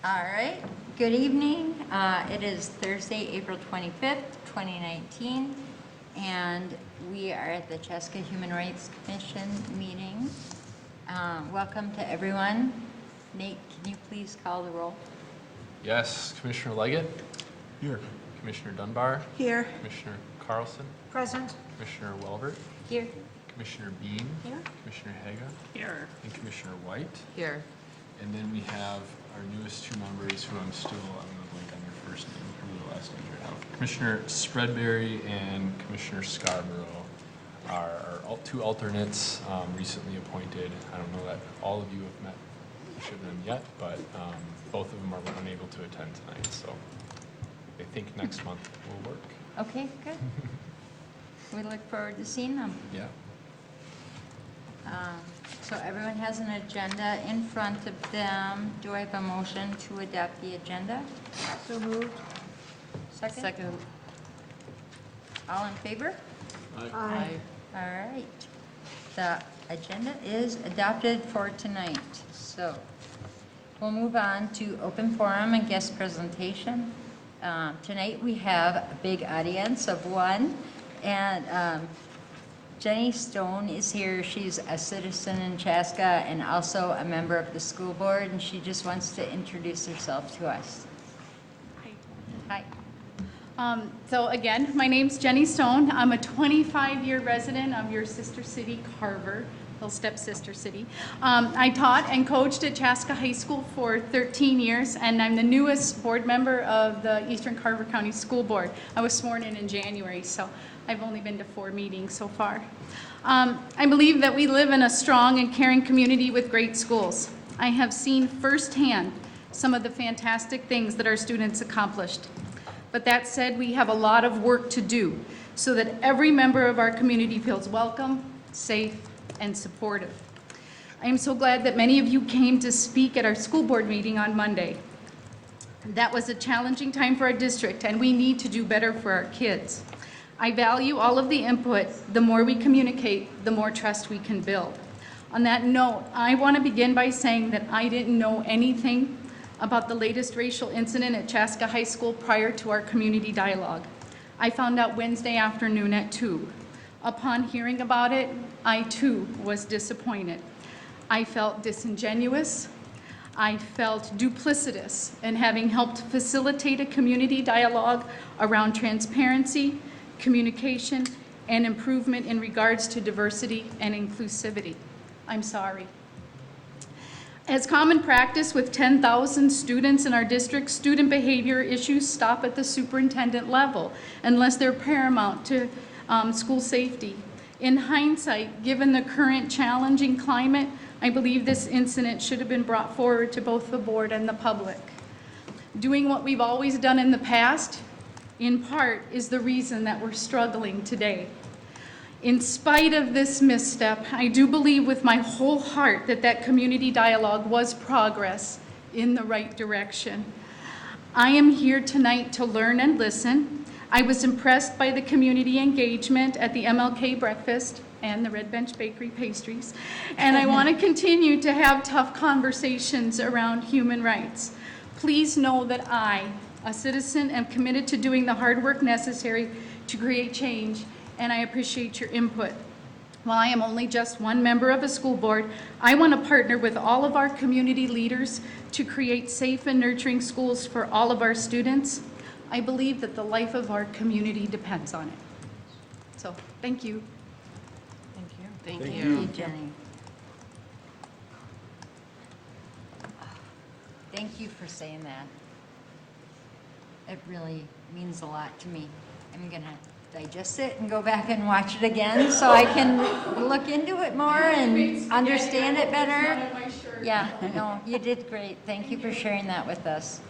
All right, good evening. It is Thursday, April 25th, 2019, and we are at the Chaska Human Rights Commission meeting. Welcome to everyone. Nate, can you please call the roll? Yes, Commissioner Leggett. Here. Commissioner Dunbar. Here. Commissioner Carlson. Present. Commissioner Welbert. Here. Commissioner Bean. Here. Commissioner Haga. Here. And Commissioner White. Here. And then we have our newest two members who I'm going to blank on your first name or your last name right now. Commissioner Spreadbury and Commissioner Scarborough are two alternates recently appointed. I don't know that all of you have met each of them yet, but both of them are unable to attend tonight, so I think next month will work. Okay, good. We look forward to seeing them. Yeah. So everyone has an agenda in front of them. Do I have a motion to adopt the agenda? So moved. Second? Second. All in favor? Aye. All right. The agenda is adopted for tonight. So we'll move on to open forum and guest presentation. Tonight we have a big audience of one, and Jenny Stone is here. She's a citizen in Chaska and also a member of the school board, and she just wants to introduce herself to us. Hi. So again, my name's Jenny Stone. I'm a 25-year resident of your sister city, Carver, little step-sister city. I taught and coached at Chaska High School for 13 years, and I'm the newest board member of the Eastern Carver County School Board. I was sworn in January, so I've only been to 4 meetings so far. I believe that we live in a strong and caring community with great schools. I have seen firsthand some of the fantastic things that our students accomplished. But that said, we have a lot of work to do so that every member of our community feels welcome, safe, and supportive. I am so glad that many of you came to speak at our school board meeting on Monday. That was a challenging time for our district, and we need to do better for our kids. I value all of the input. The more we communicate, the more trust we can build. On that note, I want to begin by saying that I didn't know anything about the latest racial incident at Chaska High School prior to our community dialogue. I found out Wednesday afternoon at 2. Upon hearing about it, I too was disappointed. I felt disingenuous. I felt duplicitous in having helped facilitate a community dialogue around transparency, communication, and improvement in regards to diversity and inclusivity. I'm sorry. As common practice with 10,000 students in our district, student behavior issues stop at the superintendent level unless they're paramount to school safety. In hindsight, given the current challenging climate, I believe this incident should have been brought forward to both the board and the public. Doing what we've always done in the past, in part, is the reason that we're struggling today. In spite of this misstep, I do believe with my whole heart that that community dialogue was progress in the right direction. I am here tonight to learn and listen. I was impressed by the community engagement at the MLK breakfast and the Red Bench Bakery pastries, and I want to continue to have tough conversations around human rights. Please know that I, a citizen, am committed to doing the hard work necessary to create change, and I appreciate your input. While I am only just one member of a school board, I want to partner with all of our community leaders to create safe and nurturing schools for all of our students. I believe that the life of our community depends on it. So, thank you. Thank you. Thank you, Jenny. Thank you for saying that. It really means a lot to me. I'm gonna digest it and go back and watch it again so I can look into it more and understand it better. Yeah, no, you did great. Thank you for sharing that with us.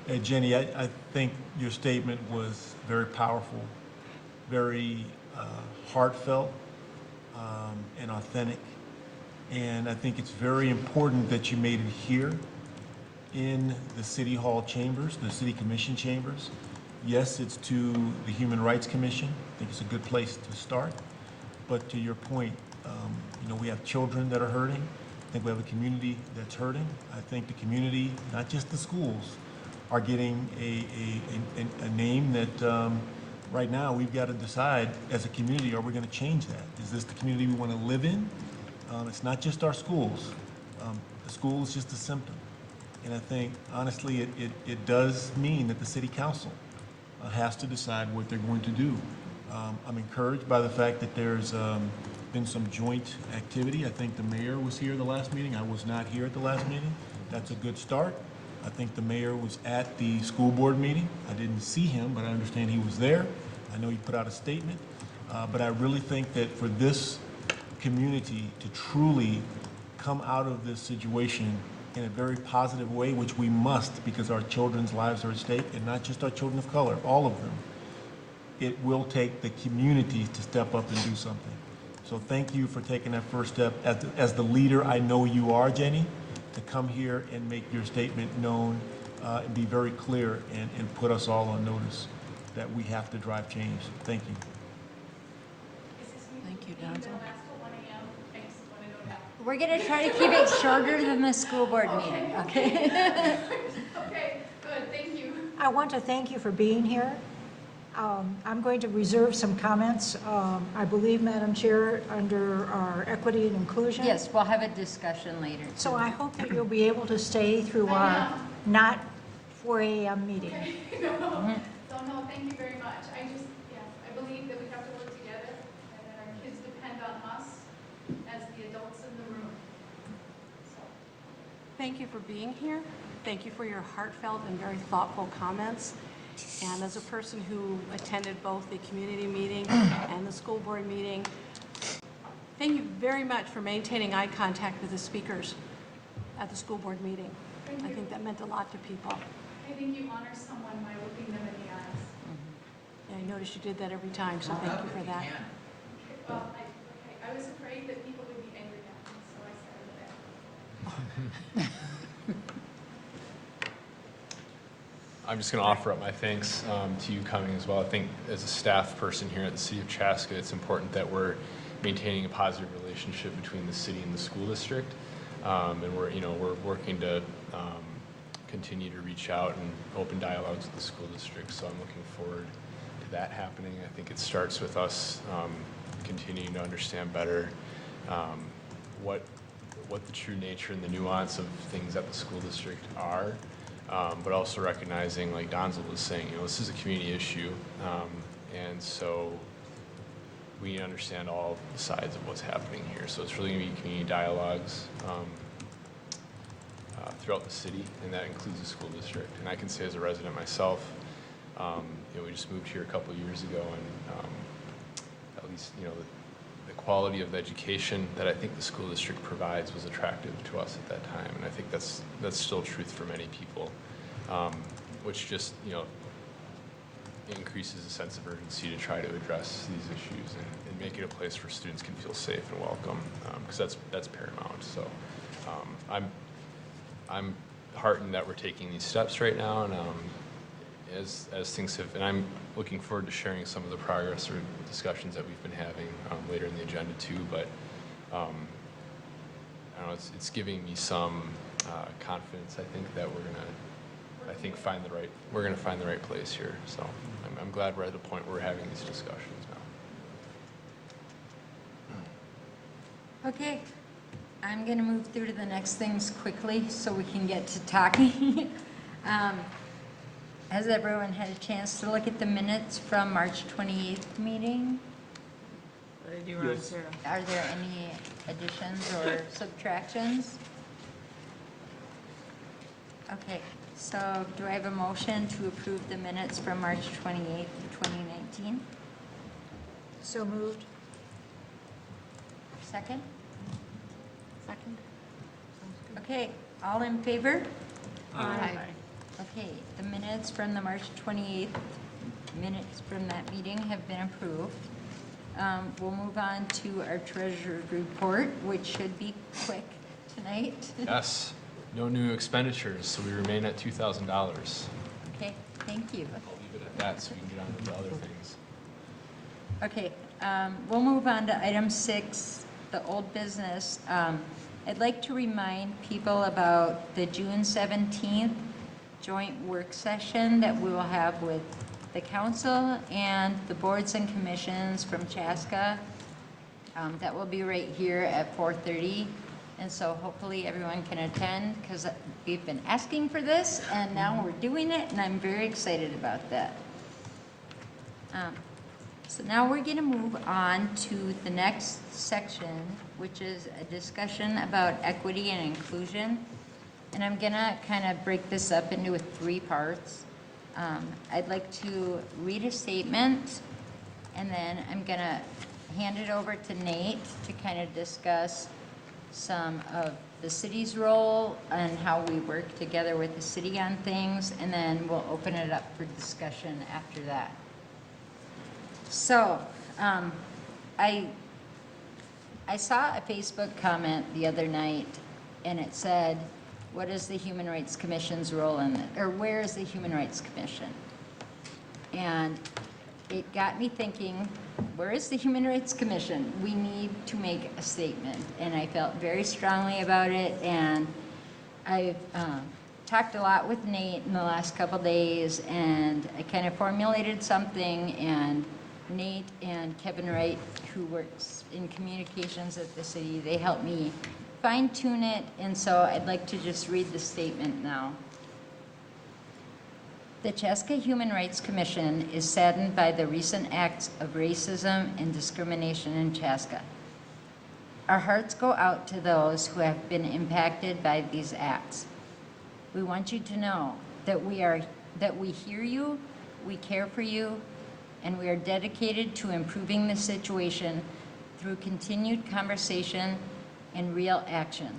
Hey, Jenny, I think your statement was very powerful, very heartfelt, and authentic. And I think it's very important that you made it here in the City Hall chambers, the City Commission chambers. Yes, it's to the Human Rights Commission. I think it's a good place to start. But to your point, we have children that are hurting, think we have a community that's hurting. I think the community, not just the schools, are getting a name that right now we've got to decide as a community, are we going to change that? Is this the community we want to live in? It's not just our schools. The school is just a symptom. And I think, honestly, it does mean that the city council has to decide what they're going to do. I'm encouraged by the fact that there's been some joint activity. I think the mayor was here the last meeting. I was not here at the last meeting. That's a good start. I think the mayor was at the school board meeting. I didn't see him, but I understand he was there. I know he put out a statement. But I really think that for this community to truly come out of this situation in a very positive way, which we must, because our children's lives are at stake, and not just our children of color, all of them, it will take the community to step up and do something. So thank you for taking that first step. As the leader I know you are, Jenny, to come here and make your statement known and be very clear and put us all on notice that we have to drive change. Thank you. Thank you, Donzel. We're going to try to keep it shorter than the school board meeting, okay? Okay, good, thank you. I want to thank you for being here. I'm going to reserve some comments, I believe, Madam Chair, under our equity and inclusion. Yes, we'll have a discussion later. So I hope that you'll be able to stay through our not 4 a.m. meeting. So no, thank you very much. I believe that we have to work together and that our kids depend on us as the adults in the room. So. Thank you for being here. Thank you for your heartfelt and very thoughtful comments. And as a person who attended both the community meeting and the school board meeting, thank you very much for maintaining eye contact with the speakers at the school board meeting. I think that meant a lot to people. I think you honor someone by looking them in the eyes. Yeah, I noticed you did that every time, so thank you for that. Okay, well, I was afraid that people would be angry at me, so I started that. I'm just going to offer up my thanks to you coming as well. I think as a staff person here at the City of Chaska, it's important that we're maintaining a positive relationship between the city and the school district, and we're working to continue to reach out and open dialogues with the school district. So I'm looking forward to that happening. I think it starts with us continuing to understand better what the true nature and the nuance of things at the school district are. But also recognizing, like Donzel was saying, this is a community issue, and so we need to understand all the sides of what's happening here. So it's really going to be community dialogues throughout the city, and that includes the school district. And I can say as a resident myself, we just moved here a couple of years ago, and at least, the quality of the education that I think the school district provides was attractive to us at that time, and I think that's still truth for many people, which just increases a sense of urgency to try to address these issues and make it a place where students can feel safe and welcome, because that's paramount. So I'm heartened that we're taking these steps right now, and as things have, and I'm looking forward to sharing some of the progress or discussions that we've been having later in the agenda too. But I don't know, it's giving me some confidence. I think that we're gonna find the right place here. So I'm glad we're at the point where we're having these discussions now. Okay, I'm going to move through to the next things quickly so we can get to talking. Has everyone had a chance to look at the minutes from March 28th meeting? Yes. Are there any additions or subtractions? Okay, so do I have a motion to approve the minutes from March 28th, 2019? So moved. Second? Second? Okay, all in favor? Aye. Okay, the minutes from the March 28th minutes from that meeting have been approved. We'll move on to our treasurer's report, which should be quick tonight. Yes, no new expenditures, so we remain at $2,000. Okay, thank you. I'll leave it at that so we can get on to the other things. Okay, we'll move on to item 6, the old business. I'd like to remind people about the June 17th joint work session that we will have with the council and the boards and commissions from Chaska. That will be right here at 4:30. And so hopefully everyone can attend, because we've been asking for this and now we're doing it, and I'm very excited about that. So now we're going to move on to the next section, which is a discussion about equity and inclusion. And I'm going to kind of break this up into 3 parts. I'd like to read a statement, and then I'm going to hand it over to Nate to kind of discuss some of the city's role and how we work together with the city on things, and then we'll open it up for discussion after that. So, I saw a Facebook comment the other night, and it said, what is the Human Rights Commission's role in it? Or where is the Human Rights Commission? And it got me thinking, where is the Human Rights Commission? We need to make a statement. And I felt very strongly about it, and I've talked a lot with Nate in the last couple days, and I kind of formulated something, and Nate and Kevin Wright, who works in communications at the city, they helped me fine-tune it, and so I'd like to just read the statement now. The Chaska Human Rights Commission is saddened by the recent acts of racism and discrimination in Chaska. Our hearts go out to those who have been impacted by these acts. We want you to know that we hear you, we care for you, and we are dedicated to improving the situation through continued conversation and real action.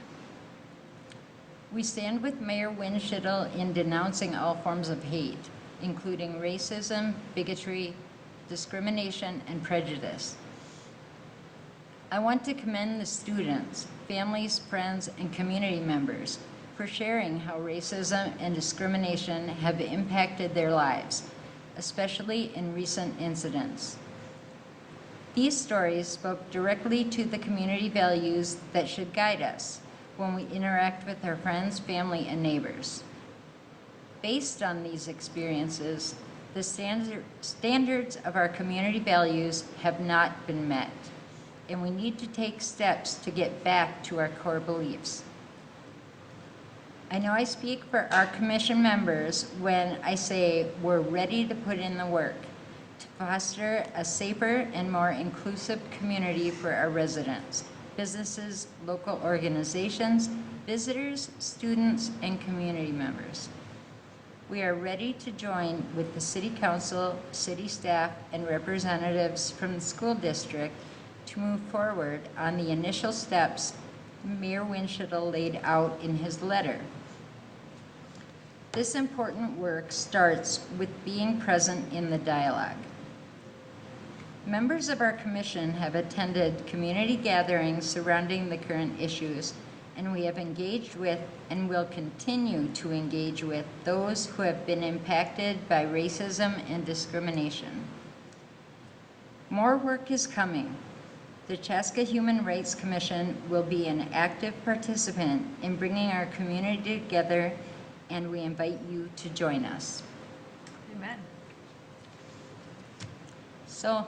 We stand with Mayor Winschittel in denouncing all forms of hate, including racism, bigotry, discrimination, and prejudice. I want to commend the students, families, friends, and community members for sharing how racism and discrimination have impacted their lives, especially in recent incidents. These stories spoke directly to the community values that should guide us when we interact with our friends, family, and neighbors. Based on these experiences, the standards of our community values have not been met, and we need to take steps to get back to our core beliefs. I know I speak for our commission members when I say we're ready to put in the work to foster a safer and more inclusive community for our residents, businesses, local organizations, visitors, students, and community members. We are ready to join with the City Council, city staff, and representatives from the school district to move forward on the initial steps Mayor Winschittel laid out in his letter. This important work starts with being present in the dialogue. Members of our commission have attended community gatherings surrounding the current issues, and we have engaged with and will continue to engage with those who have been impacted by racism and discrimination. More work is coming. The Chaska Human Rights Commission will be an active participant in bringing our community together, and we invite you to join us. Amen. So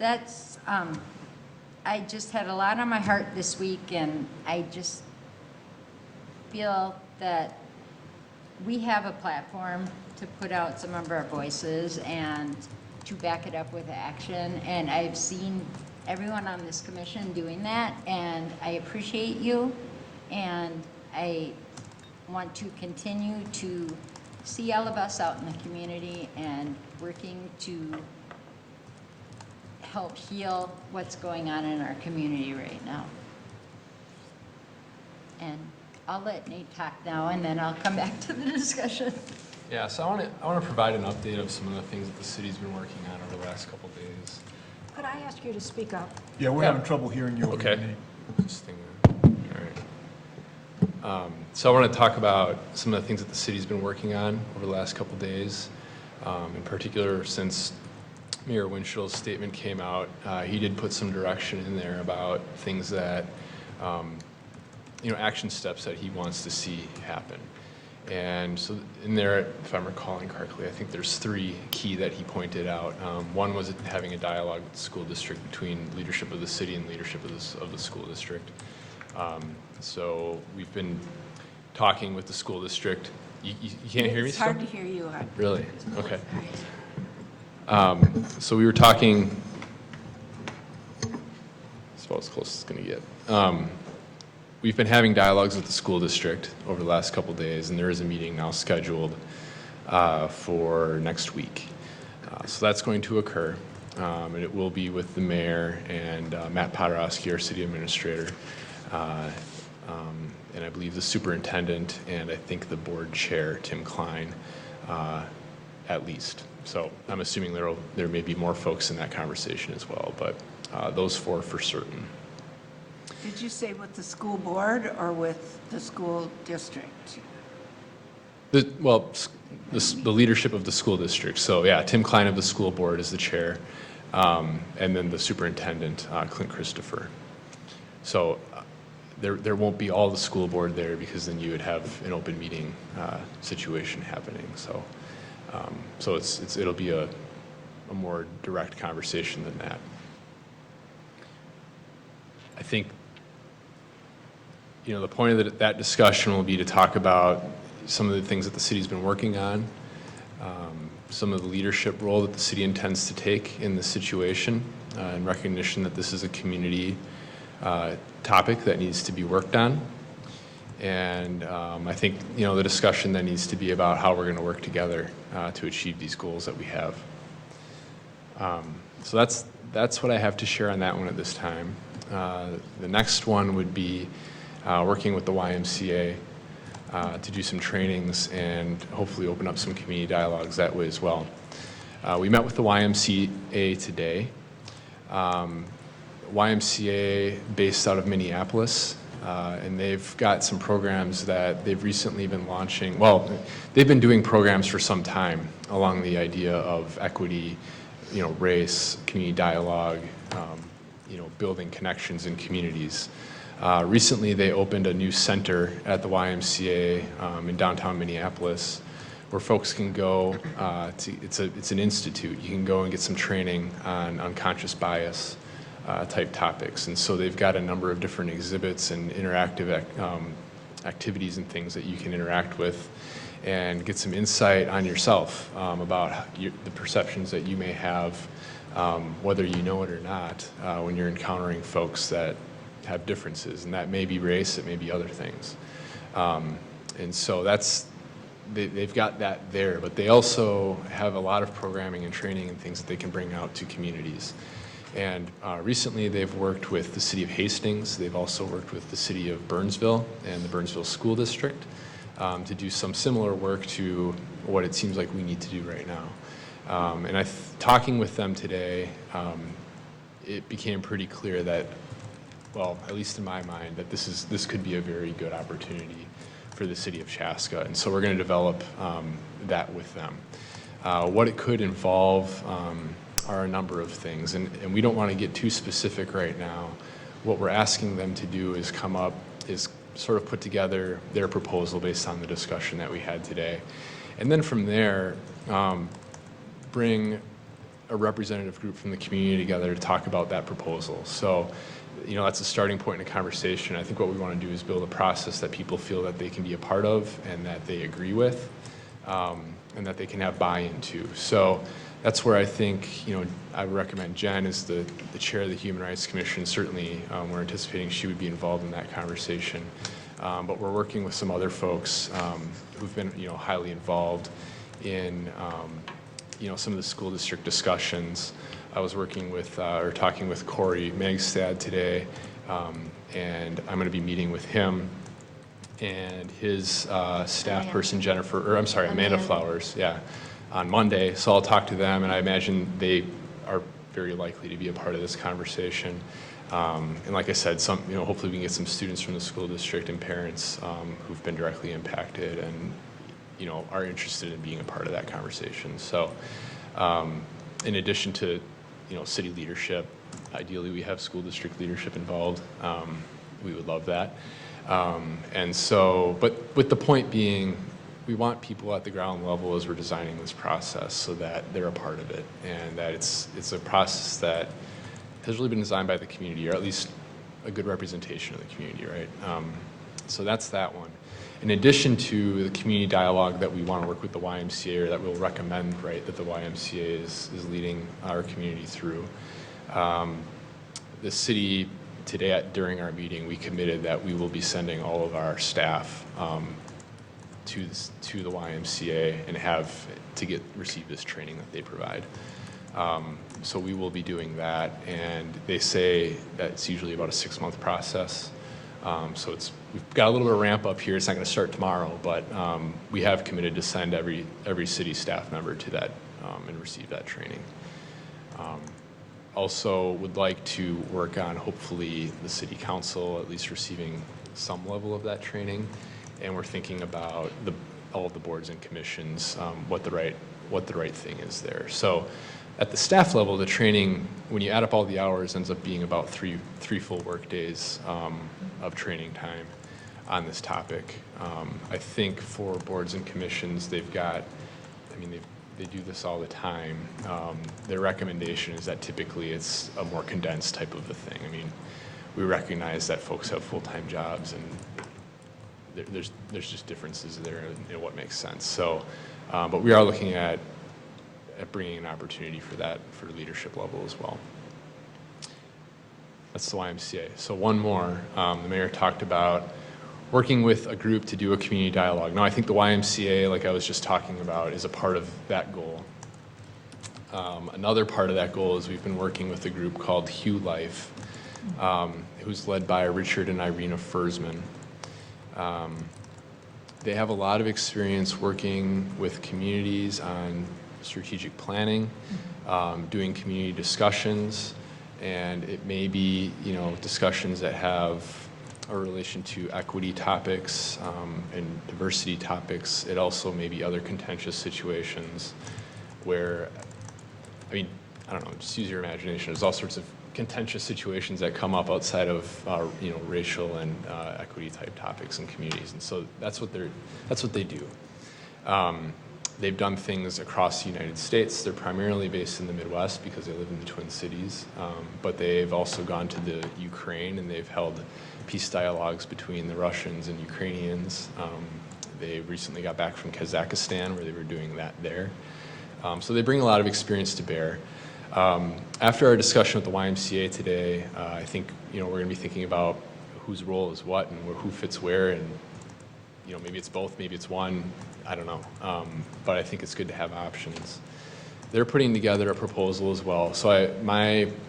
that's, I just had a lot on my heart this week, and I just feel that we have a platform to put out some of our voices and to back it up with action, and I've seen everyone on this commission doing that, and I appreciate you, and I want to continue to see all of us out in the community and working to help heal what's going on in our community right now. And I'll let Nate talk now, and then I'll come back to the discussion. Yeah, so I want to provide an update of some of the things that the city's been working on over the last couple days. Could I ask you to speak up? Yeah, we're having trouble hearing you. over Okay. here, Nate. This thing, all right. So I want to talk about some of the things that the city's been working on over the last couple days. In particular, since Mayor Winschittel's statement came out, he did put some direction in there about things that action steps that he wants to see happen. And so in there, if I'm recalling correctly, I think there's 3 key that he pointed out. One was having a dialogue with the school district between leadership of the city and leadership of the school district. So we've been talking with the school district. You can't hear me It's still? hard to hear you. Really? Okay. So we were talking, it's about as close as it's going to get. We've been having dialogues with the school district over the last couple days, and there is a meeting now scheduled for next week. So that's going to occur, and it will be with the mayor and Matt Podorowski, our city administrator, and I believe the superintendent, and I think the board chair, Tim Klein, at least. So I'm assuming there may be more folks in that conversation as well, but those 4 for certain. Did you say with the school board or with the school district? The leadership of the school district. So yeah, Tim Klein of the school board is the chair, and then the superintendent, Clint Christopher. So there won't be all the school board there, because then you would have an open meeting situation happening. So it'll be a more direct conversation than that. I think the point of that discussion will be to talk about some of the things that the city's been working on, some of the leadership role that the city intends to take in this situation, in recognition that this is a community topic that needs to be worked on. And I think the discussion then needs to be about how we're going to work together to achieve these goals that we have. So that's what I have to share on that one at this time. The next one would be working with the YMCA to do some trainings and hopefully open up some community dialogues that way as well. We met with the YMCA today. YMCA based out of Minneapolis, and they've got some programs that they've recently been launching. Well, they've been doing programs for some time along the idea of equity, race, community dialogue, building connections in communities. Recently, they opened a new center at the YMCA in downtown Minneapolis, where folks can go. It's an institute. You can go and get some training on unconscious bias type topics, and so they've got a number of different exhibits and interactive activities and things that you can interact with, and get some insight on yourself about the perceptions that you may have, whether you know it or not, when you're encountering folks that have differences, and that may be race, it may be other things. And so they've got that there, but they also have a lot of programming and training and things that they can bring out to communities. And recently they've worked with the city of Hastings. They've also worked with the city of Burnsville and the Burnsville School District to do some similar work to what it seems like we need to do right now. And talking with them today, it became pretty clear that, well, at least in my mind, that this could be a very good opportunity for the city of Chaska. And so we're going to develop that with them. What it could involve are a number of things, and we don't want to get too specific right now. What we're asking them to do is sort of put together their proposal based on the discussion that we had today. And then from there, bring a representative group from the community together to talk about that proposal. So, that's a starting point in a conversation. I think what we want to do is build a process that people feel that they can be a part of and that they agree with, and that they can have buy-in to. So that's where I think, I would recommend Jen as the chair of the Human Rights Commission. Certainly, we're anticipating she would be involved in that conversation. But we're working with some other folks who've been, highly involved in, some of the school district discussions. I was working with, or talking with Corey Megstad today, and I'm going to be meeting with him and his staff person, Amanda Flowers, on Monday. So I'll talk to them, and I imagine they are very likely to be a part of this conversation. And like I said, hopefully we can get some students from the school district and parents who've been directly impacted and, are interested in being a part of that conversation. So in addition to, city leadership, ideally we have school district leadership involved. We would love that. And so, but with the point being, we want people at the ground level as we're designing this process so that they're a part of it, and that it's a process that has really been designed by the community, or at least a good representation of the community, right? So that's that one. In addition to the community dialogue that we want to work with the YMCA, or that we'll recommend, right, that the YMCA is leading our community through, the city today, during our meeting, we committed that we will be sending all of our staff to the YMCA and have to receive this training that they provide. So we will be doing that, and they say that it's usually about a 6-month process. So we've got a little bit of ramp up here. It's not going to start tomorrow, but we have committed to send every city staff member to that and receive that training. Also would like to work on, hopefully, the city council at least receiving some level of that training, and we're thinking about all of the boards and commissions, what the right thing is there. So at the staff level, the training, when you add up all the hours, ends up being about three full work days of training time on this topic. I think for boards and commissions, they've got, I mean, they do this all the time. Their recommendation is that typically it's a more condensed type of a thing. I mean, we recognize that folks have full-time jobs, and there's just differences there in what makes sense. So, but we are looking at bringing an opportunity for that for leadership level as well. That's the YMCA. So one more, the mayor talked about working with a group to do a community dialogue. Now, I think the YMCA, like I was just talking about, is a part of that goal. Another part of that goal is we've been working with a group called Hugh Life, who's led by Richard and Irina Fersman. They have a lot of experience working with communities on strategic planning, doing community discussions, and it may be, discussions that have a relation to equity topics and diversity topics. It also may be other contentious situations where, I mean, I don't know, just use your imagination. There's all sorts of contentious situations that come up outside of, racial and equity type topics in communities, and so that's what they do. They've done things across the United States. They're primarily based in the Midwest because they live in the Twin Cities, but they've also gone to the Ukraine, and they've held peace dialogues between the Russians and Ukrainians. They recently got back from Kazakhstan, where they were doing that there. So they bring a lot of experience to bear. After our discussion with the YMCA today, I think we're going to be thinking about whose role is what and who fits where, and maybe it's both, maybe it's one, I don't know. But I think it's good to have options. They're putting together a proposal as well. So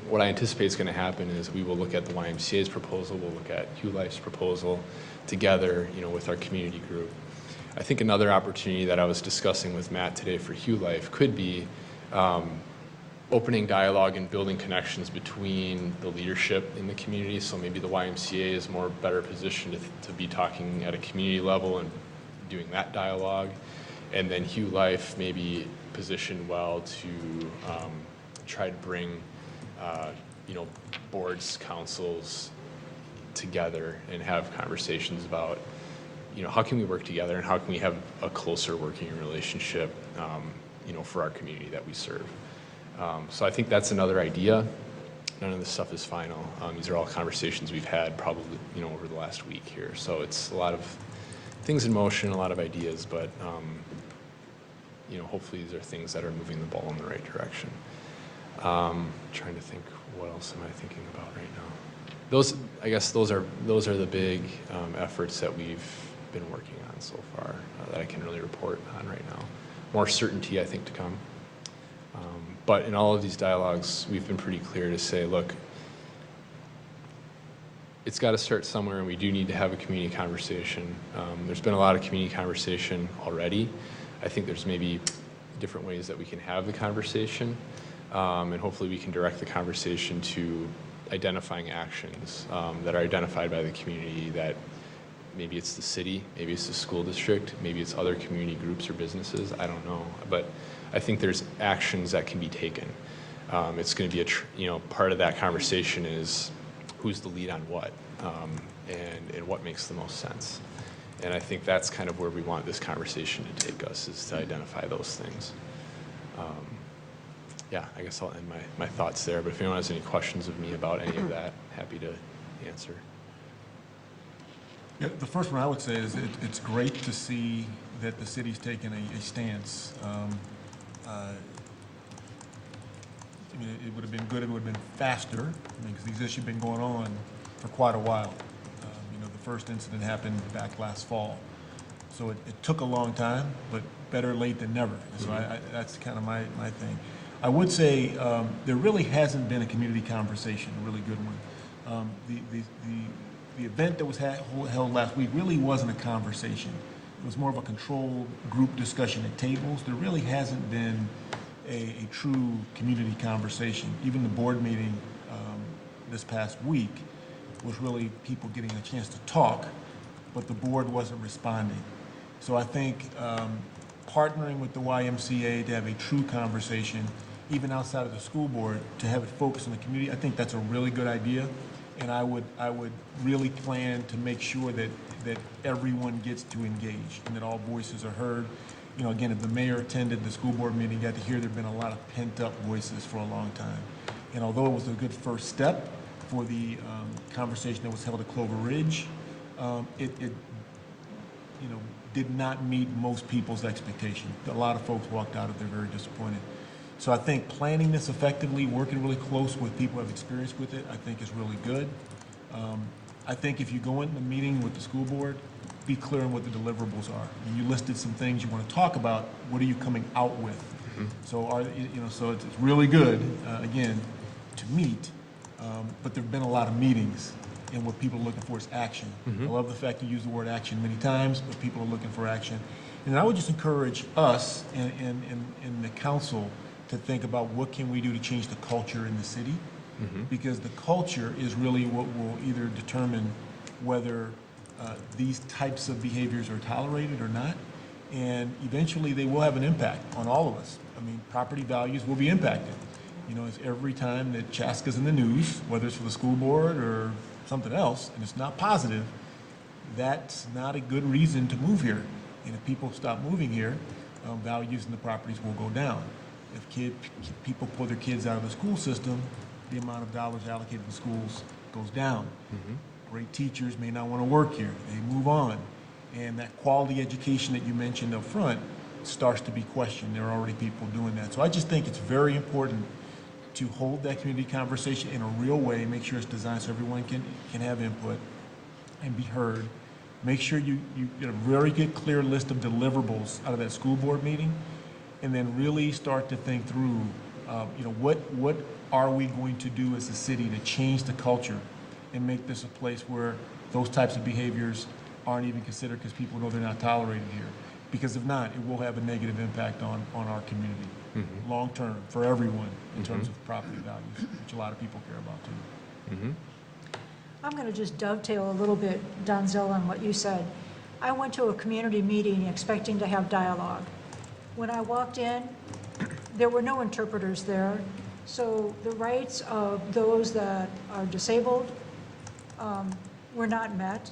what I anticipate is going to happen is we will look at the YMCA's proposal, we'll look at Hugh Life's proposal together, with our community group. I think another opportunity that I was discussing with Matt today for Hugh Life could be opening dialogue and building connections between the leadership in the community. So maybe the YMCA is more better positioned to be talking at a community level and doing that dialogue. And then Hugh Life may be positioned well to try to bring, boards, councils together and have conversations about, how can we work together and how can we have a closer working relationship, for our community that we serve. So I think that's another idea. None of this stuff is final. These are all conversations we've had probably, over the last week here. So it's a lot of things in motion, a lot of ideas, but hopefully these are things that are moving the ball in the right direction. Trying to think, what else am I thinking about right now? I guess those are the big efforts that we've been working on so far that I can really report on right now. More certainty, I think, to come. But in all of these dialogues, we've been pretty clear to say, look, it's got to start somewhere, and we do need to have a community conversation. There's been a lot of community conversation already. I think there's maybe different ways that we can have the conversation, and hopefully we can direct the conversation to identifying actions that are identified by the community, that maybe it's the city, maybe it's the school district, maybe it's other community groups or businesses, I don't know. But I think there's actions that can be taken. It's going to be part of that conversation is who's the lead on what. and what makes the most sense. And I think that's kind of where we want this conversation to take us, is to identify those things. Yeah, I guess I'll end my thoughts there, but if anyone has any questions of me about any of that, happy to answer. Yeah, the first one I would say is it's great to see that the city's taken a stance. I mean, it would have been good if it would have been faster, because these issues have been going on for quite a while. You know, the first incident happened back last fall. So it took a long time, but better late than never. So that's kind of my thing. I would say there really hasn't been a community conversation, a really good one. The event that was held last week really wasn't a conversation. It was more of a controlled group discussion at tables. There really hasn't been a true community conversation. Even the board meeting this past week was really people getting a chance to talk, but the board wasn't responding. So I think partnering with the YMCA to have a true conversation, even outside of the school board, to have it focus on the community, I think that's a really good idea. And I would really plan to make sure that everyone gets to engage and that all voices are heard. You know, again, if the mayor attended the school board meeting, got to hear there've been a lot of pent-up voices for a long time. And although it was a good first step for the conversation that was held at Clover Ridge, it you know, did not meet most people's expectation. A lot of folks walked out of there very disappointed. So I think planning this effectively, working really close with people who have experience with it, I think is really good. I think if you go into the meeting with the school board, be clear on what the deliverables are. And you listed some things you want to talk about. What are you coming out with? So so it's really good, again, to meet, but there've been a lot of meetings, and what people are looking for is action. I love the fact you use the word action many times, but people are looking for action. And I would just encourage us and the council to think about what can we do to change the culture in the city, because the culture is really what will either determine whether these types of behaviors are tolerated or not, and eventually they will have an impact on all of us. I mean, property values will be impacted. You know, it's every time that Chaska's in the news, whether it's for the school board or something else, and it's not positive, that's not a good reason to move here. And if people stop moving here, values in the properties will go down. If people pull their kids out of the school system, the amount of dollars allocated to schools goes down. Great teachers may not want to work here. They move on. And that quality education that you mentioned up front starts to be questioned. There are already people doing that. So I just think it's very important to hold that community conversation in a real way, make sure it's designed so everyone can have input and be heard. Make sure you get a very good, clear list of deliverables out of that school board meeting, and then really start to think through, what are we going to do as a city to change the culture and make this a place where those types of behaviors aren't even considered because people know they're not tolerated here. Because if not, it will have a negative impact on our community, long term, for everyone, in terms of property values, which a lot of people care about too. I'm going to just dovetail a little bit, Donzel, on what you said. I went to a community meeting expecting to have dialogue. When I walked in, there were no interpreters there, so the rights of those that are disabled were not met.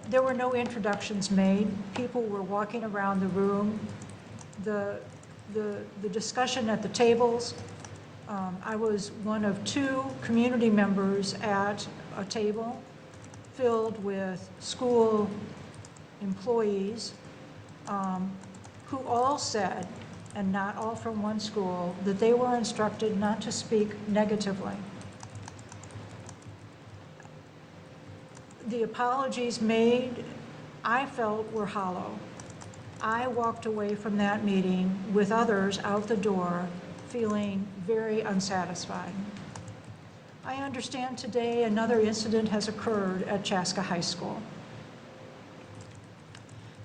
There were no introductions made. People were walking around the room. The discussion at the tables, I was one of 2 community members at a table filled with school employees who all said, and not all from one school, that they were instructed not to speak negatively. The apologies made, I felt, were hollow. I walked away from that meeting with others out the door feeling very unsatisfied. I understand today another incident has occurred at Chaska High School.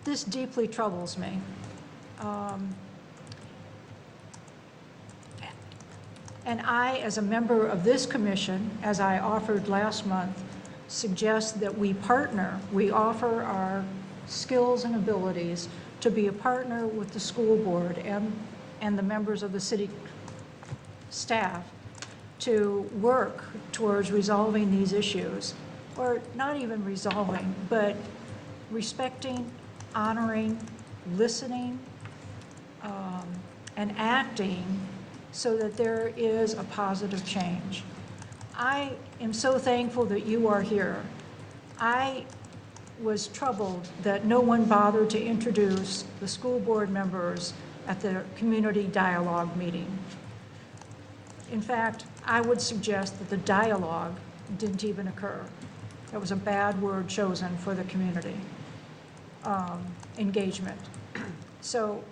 This deeply troubles me. And I, as a member of this commission, as I offered last month, suggest that we partner, we offer our skills and abilities to be a partner with the school board and the members of the city staff to work towards resolving these issues, or not even resolving, but respecting, honoring, listening, and acting so that there is a positive change. I am so thankful that you are here. I was troubled that no one bothered to introduce the school board members at the community dialogue meeting. In fact, I would suggest that the dialogue didn't even occur. That was a bad word chosen for the community engagement. So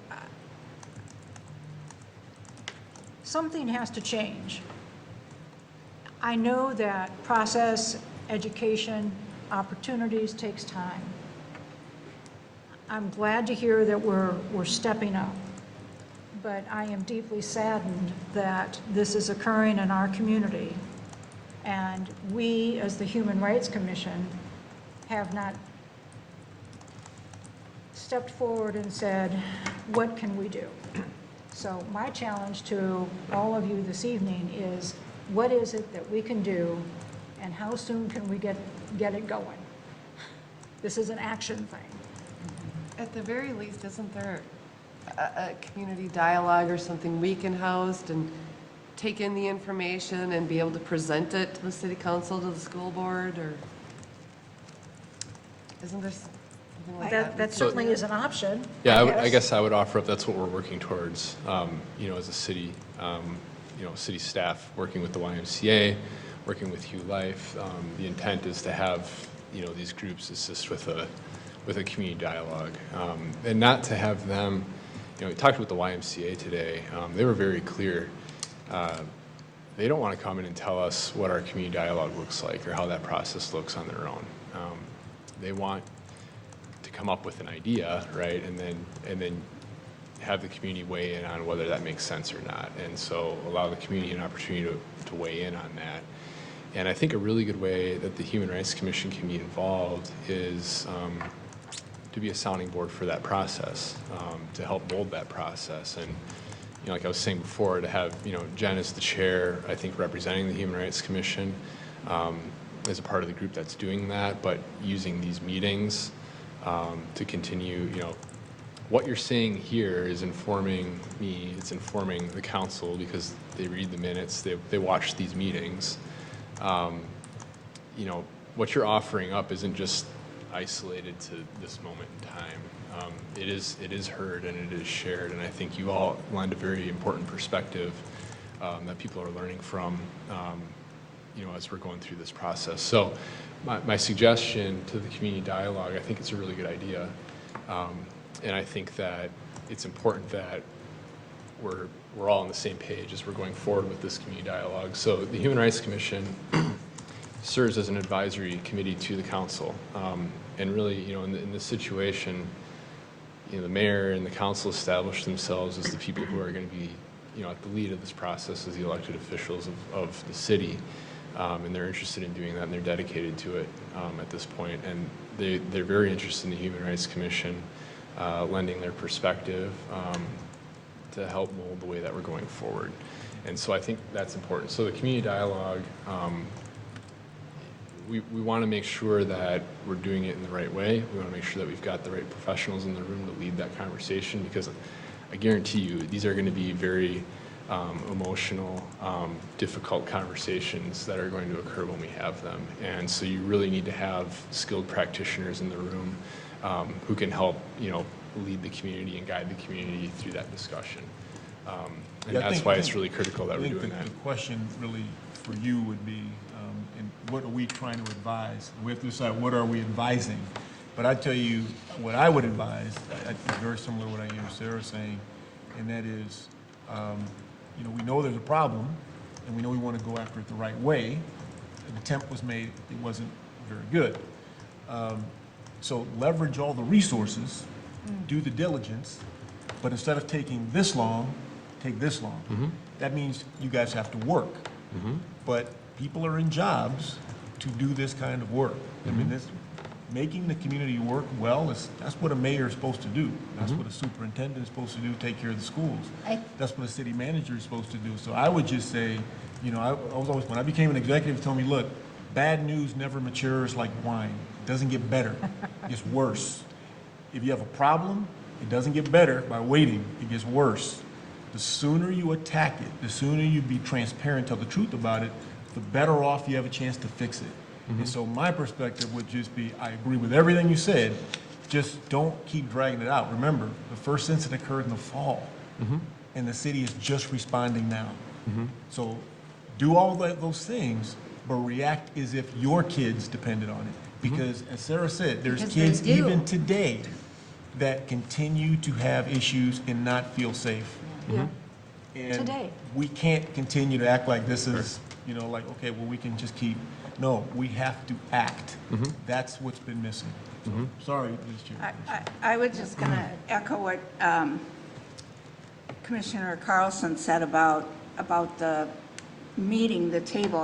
something has to change. I know that process, education, opportunities takes time. I'm glad to hear that we're stepping up, but I am deeply saddened that this is occurring in our community. And we, as the Human Rights Commission, have not stepped forward and said, what can we do? So my challenge to all of you this evening is, what is it that we can do, and how soon can we get it going? This is an action thing. At the very least, isn't there a community dialogue or something we can host and take in the information and be able to present it to the city council, to the school board, or isn't there something like that? That certainly is an option. Yeah, I guess I would offer up, that's what we're working towards, as a city, city staff, working with the YMCA, working with Hugh Life. The intent is to have, these groups assist with a community dialogue, and not to have them, we talked with the YMCA today. They were very clear. They don't want to come in and tell us what our community dialogue looks like or how that process looks on their own. They want to come up with an idea, right, and then have the community weigh in on whether that makes sense or not, and so allow the community an opportunity to weigh in on that. And I think a really good way that the Human Rights Commission can be involved is to be a sounding board for that process, to help mold that process. And like I was saying before, to have Jen as the chair, I think representing the Human Rights Commission as a part of the group that's doing that, but using these meetings to continue, what you're saying here is informing me, it's informing the council because they read the minutes, they watch these meetings. What you're offering up isn't just isolated to this moment in time. It is heard and it is shared, and I think you all lend a very important perspective that people are learning from, as we're going through this process. So my suggestion to the community dialogue, I think it's a really good idea. And I think that it's important that we're all on the same page as we're going forward with this community dialogue. So the Human Rights Commission serves as an advisory committee to the council. And really, in this situation, the mayor and the council established themselves as the people who are going to be, at the lead of this process as the elected officials of the city. And they're interested in doing that, and they're dedicated to it at this point. And they're very interested in the Human Rights Commission lending their perspective to help mold the way that we're going forward. And so I think that's important. So the community dialogue, we want to make sure that we're doing it in the right way. We want to make sure that we've got the right professionals in the room to lead that conversation, because I guarantee you these are going to be very emotional, difficult conversations that are going to occur when we have them. And so you really need to have skilled practitioners in the room who can help, lead the community and guide the community through that discussion. And that's why it's really critical that we're doing that. The question really for you would be, and what are we trying to advise? We have to decide what are we advising. But I tell you, what I would advise, it's very similar to what I hear Sarah saying, and that is, we know there's a problem, and we know we want to go after it the right way. An attempt was made, it wasn't very good. So leverage all the resources, do the diligence, but instead of taking this long, take this long. Mm-hmm. That means you guys have to work. Mm-hmm. But people are in jobs to do this kind of work. I mean, making the community work well, that's what a mayor is supposed to do. That's what a superintendent is supposed to do, take care of the schools. That's what a city manager is supposed to do. So I would just say, You know, I was always, when I became an executive, told me, look, bad news never matures like wine. It doesn't get better, it gets worse. If you have a problem, it doesn't get better by waiting, it gets worse. The sooner you attack it, the sooner you be transparent, tell the truth about it, the better off you have a chance to fix it. And so my perspective would just be, I agree with everything you said, just don't keep dragging it out. Remember, the first incident occurred in the fall, and the city is just responding now. So do all those things, but react as if your kids depended on it. Because as Sarah said, there's Because they kids do. even today that continue to have issues and not feel safe. Yeah. And Today. we can't continue to act like this is, you know, like, okay, well, we can just keep, no, we have to act. That's what's been missing. So, sorry, Ms. Chair. I was just going to echo what Commissioner Carlson said about the meeting, the table.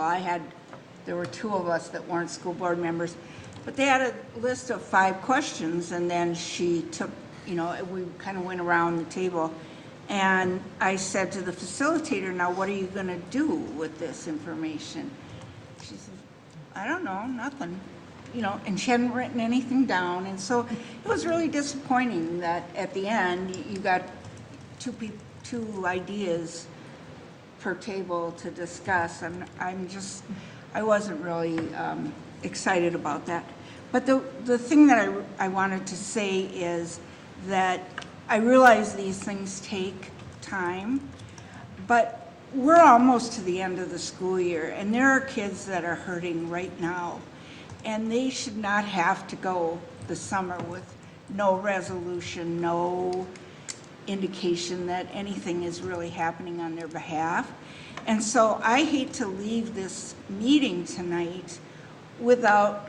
There were 2 of us that weren't school board members, but they had a list of 5 questions, and then she took, you know, we kind of went around the table, and I said to the facilitator, now what are you going to do with this information? She said, I don't know, nothing. You know, and she hadn't written anything down, and so it was really disappointing that at the end, you got two ideas per table to discuss, and I wasn't really excited about that. But the thing that I wanted to say is that I realize these things take time, but we're almost to the end of the school year, and there are kids that are hurting right now, and they should not have to go the summer with no resolution, no indication that anything is really happening on their behalf. And so I hate to leave this meeting tonight without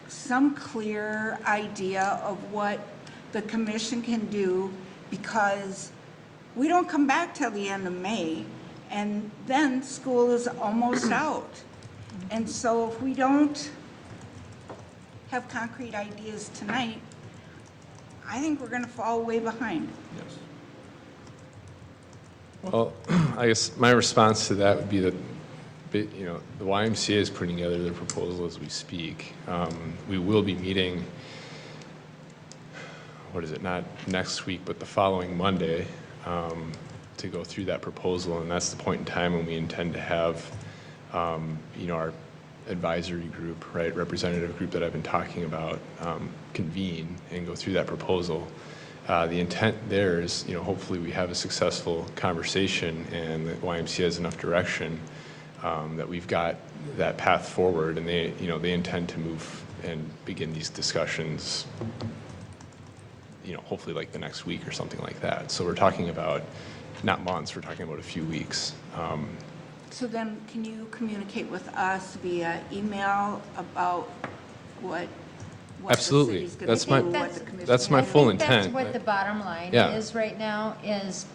some clear idea of what the commission can do, because we don't come back till the end of May, and then school is almost out. And so if we don't have concrete ideas tonight, I think we're going to fall way behind. Yes. Well, I guess my response to that would be that, you know, the YMCA is putting together their proposal as we speak. We will be meeting, what is it, not next week, but the following Monday, to go through that proposal, and that's the point in time when we intend to have, you know, our advisory group, right, representative group that I've been talking about, convene and go through that proposal. The intent there is, you know, hopefully we have a successful conversation and the YMCA has enough direction that we've got that path forward, and they, you know, they intend to move and begin these discussions, you know, hopefully like the next week or something like that. So we're talking about not months, we're talking about a few weeks. So then, can you communicate with us via email about what Absolutely. the city's That's going my- to do, what the commission that's my has? full I think intent, that's what but- the bottom line Yeah. is right now, is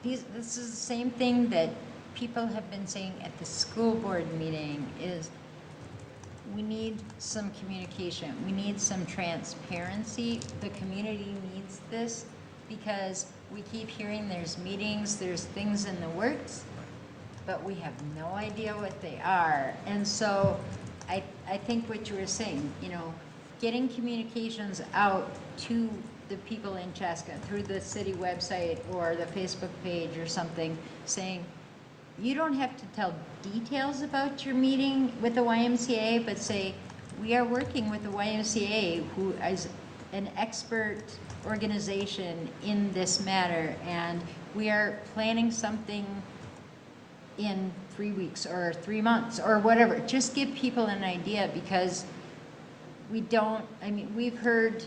this is the same thing that people have been saying at the school board meeting, is we need some communication. We need some transparency. The community needs this, because we keep hearing there's meetings, there's things in the works, but we have no idea what they are. And so I think what you were saying, you know, getting communications out to the people in Chaska through the city website or the Facebook page or something, saying, you don't have to tell details about your meeting with the YMCA, but say, we are working with the YMCA, who is an expert organization in this matter, and we are planning something in 3 weeks or 3 months or whatever. Just give people an idea, because we don't, I mean, we've heard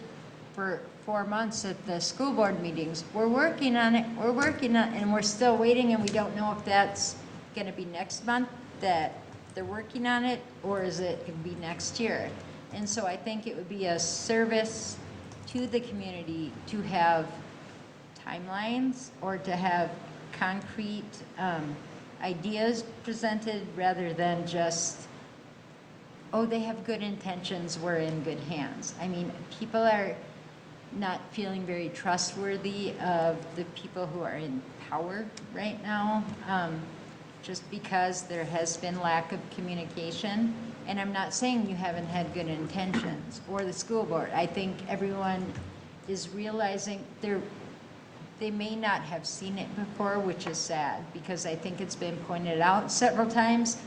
for 4 months at the school board meetings, we're working on it, and we're still waiting, and we don't know if that's going to be next month that they're working on it, or is it going to be next year? And so I think it would be a service to the community to have timelines or to have concrete ideas presented, rather than just, oh, they have good intentions, we're in good hands. I mean, people are not feeling very trustworthy of the people who are in power right now. just because there has been lack of communication. And I'm not saying you haven't had good intentions, or the school board. I think everyone is realizing they may not have seen it before, which is sad, because I think it's been pointed out several times.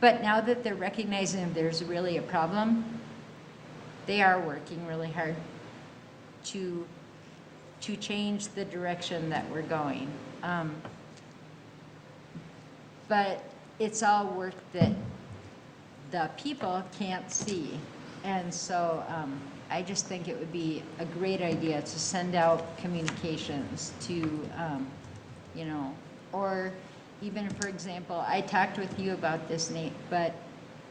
But now that they're recognizing there's really a problem, they are working really hard to change the direction that we're going. But it's all work that the people can't see. And so I just think it would be a great idea to send out communications to, you know, or even, for example, I talked with you about this, Nate, but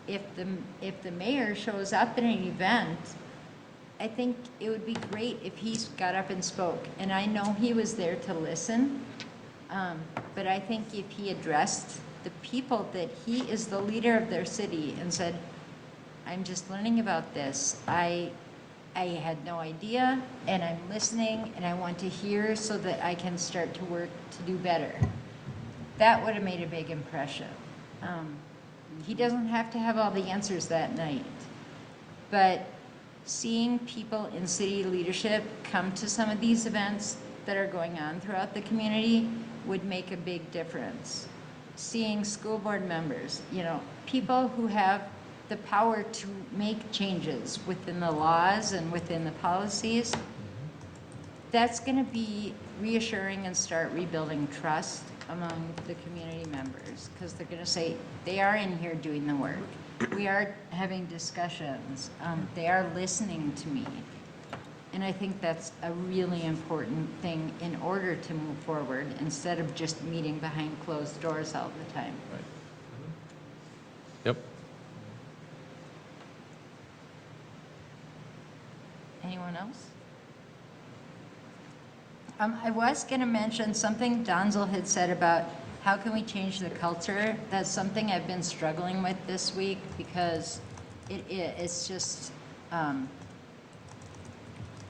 if the mayor shows up at an event, I think it would be great if he got up and spoke. And I know he was there to listen, but I think if he addressed the people that he is the leader of their city and said, I'm just learning about this. I had no idea, and I'm listening, and I want to hear so that I can start to work to do better. That would have made a big impression. He doesn't have to have all the answers that night, but seeing people in city leadership come to some of these events that are going on throughout the community would make a big difference. Seeing school board members, you know, people who have the power to make changes within the laws and within the policies, that's going to be reassuring and start rebuilding trust among the community members, because they're going to say, they are in here doing the work. We are having discussions. They are listening to me. And I think that's a really important thing in order to move forward, instead of just meeting behind closed doors all the time. Right. Yep. Anyone else? I was going to mention something Donzel had said about how can we change the culture. That's something I've been struggling with this week, because it's just,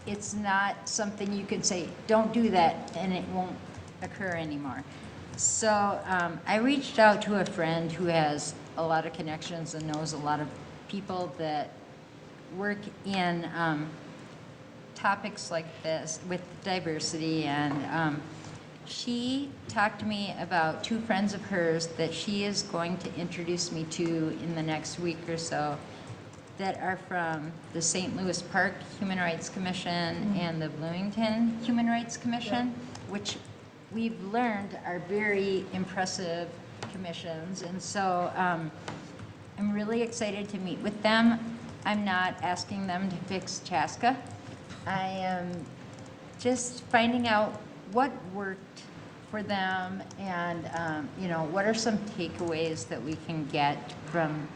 it's not something you can say, don't do that, and it won't occur anymore. So I reached out to a friend who has a lot of connections and knows a lot of people that work in topics like this with diversity, and she talked to me about two friends of hers that she is going to introduce me to in the next week or so, that are from the St. Louis Park Human Rights Commission and the Bloomington Human Rights Commission, which we've learned are very impressive commissions. And so I'm really excited to meet with them. I'm not asking them to fix Chaska. I am just finding out what worked for them, and you know, what are some takeaways that we can get from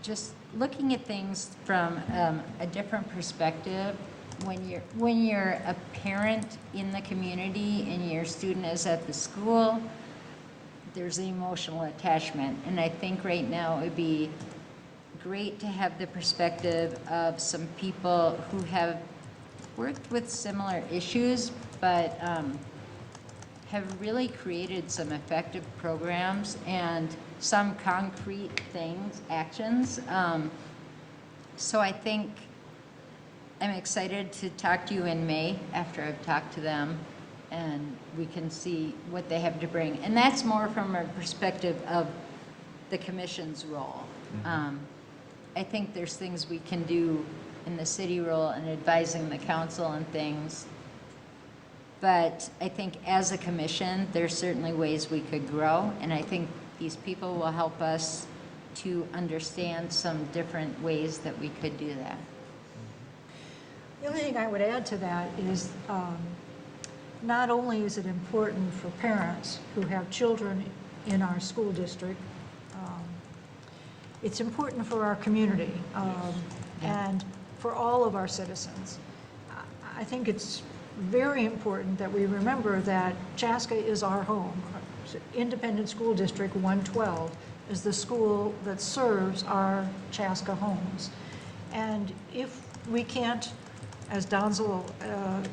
just looking at things from a different perspective. When you're a parent in the community and your student is at the school, there's an emotional attachment, and I think right now it would be great to have the perspective of some people who have worked with similar issues, but have really created some effective programs and some concrete things, actions. So I think I'm excited to talk to you in May after I've talked to them, and we can see what they have to bring. And that's more from a perspective of the commission's role. I think there's things we can do in the city role and advising the council and things. But I think as a commission, there's certainly ways we could grow, and I think these people will help us to understand some different ways that we could do that. The only thing I would add to that is not only is it important for parents who have children in our school district, it's important for our community and for all of our citizens. I think it's very important that we remember that Chaska is our home. Independent School District 112 is the school that serves our Chaska homes. And if we can't, as Donzel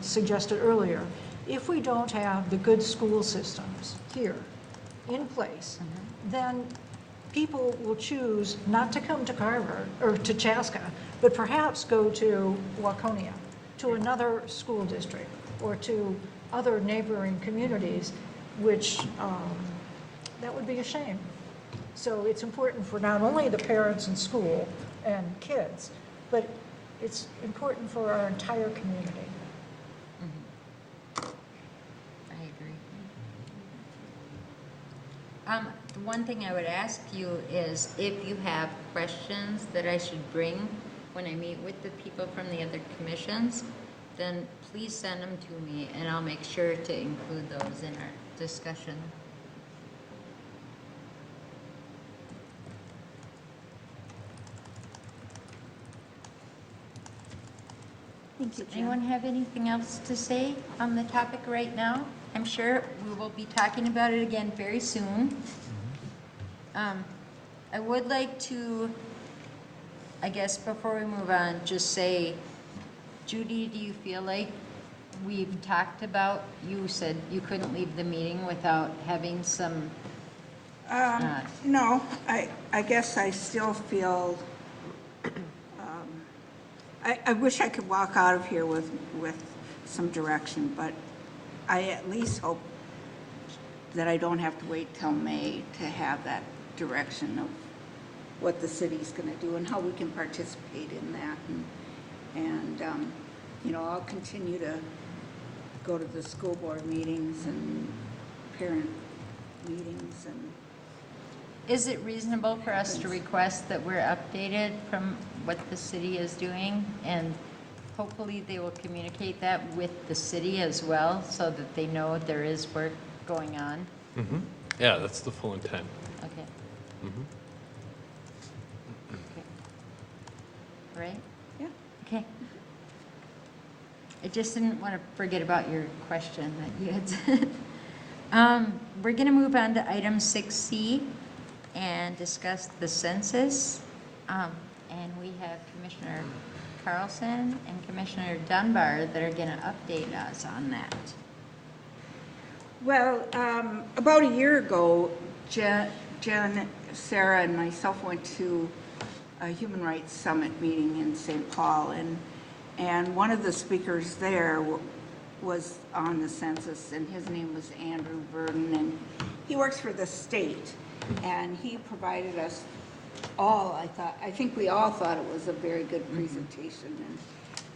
suggested earlier, if we don't have the good school systems here, in place, then people will choose not to come to Carver or to Chaska, but perhaps go to Waconia, to another school district, or to other neighboring communities, which that would be a shame. So it's important for not only the parents and school and kids, but it's important for our entire community. I agree. The one thing I would ask you is if you have questions that I should bring when I meet with the people from the other commissions, then please send them to me and I'll make sure to include those in our discussion. Thank you, Jen. Anyone have anything else to say on the topic right now? I'm sure we will be talking about it again very soon. I would like to, I guess before we move on, just say, Judy, do you feel like we've talked about, you said you couldn't leave the meeting without having some, No, I guess I still feel, I wish I could walk out of here with some direction, but I at least hope that I don't have to wait till May to have that direction of what the city's gonna do and how we can participate in that. And I'll continue to go to the school board meetings and parent meetings and. is it reasonable for us to request that we're updated from what the city is doing? And hopefully they will communicate that with the city as well so that they know there is work going on. Yeah, that's the full intent. Okay. Okay. Right? Yeah. Okay. I just didn't want to forget about your question that you had said. We're going to move on to item 6C and discuss the census. And we have Commissioner Carlson and Commissioner Dunbar that are going to update us on that. Well, about a year ago, Jen, Sarah, and myself went to a Human Rights Summit meeting in St. Paul, and one of the speakers there was on the census, and his name was Andrew Verdon, and he works for the state, and he provided us all, I think we all thought it was a very good presentation,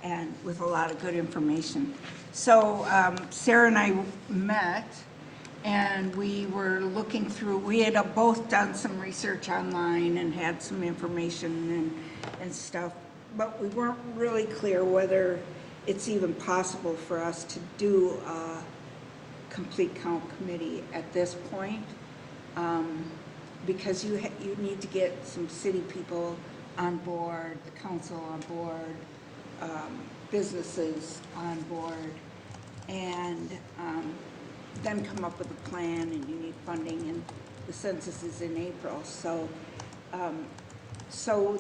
and with a lot of good information. So Sarah and I met, and we were looking through, we had both done some research online and had some information and stuff, but we weren't really clear whether it's even possible for us to do a complete count committee at this point, because you need to get some city people on board, the council on board, businesses on board, and then come up with a plan, and you need funding, and the census is in April. So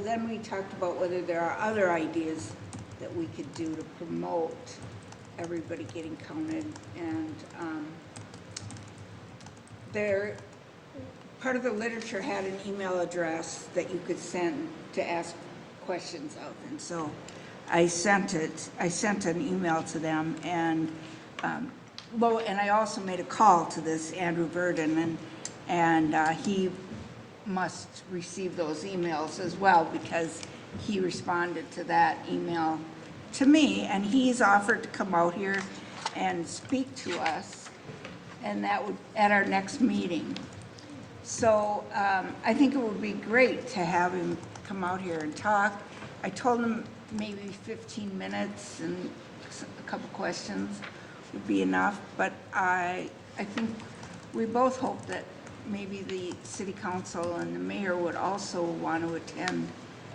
then we talked about whether there are other ideas that we could do to promote everybody getting counted, and part of the literature had an email address that you could send to ask questions of, and so I sent an email to them, and I also made a call to this Andrew Verdon, and he must receive those emails as well, because he responded to that email to me, and he's offered to come out here and speak to us, and that would at our next meeting. So I think it would be great to have him come out here and talk. I told him maybe 15 minutes and a couple questions would be enough, but I think we both hope that maybe the city council and the mayor would also want to attend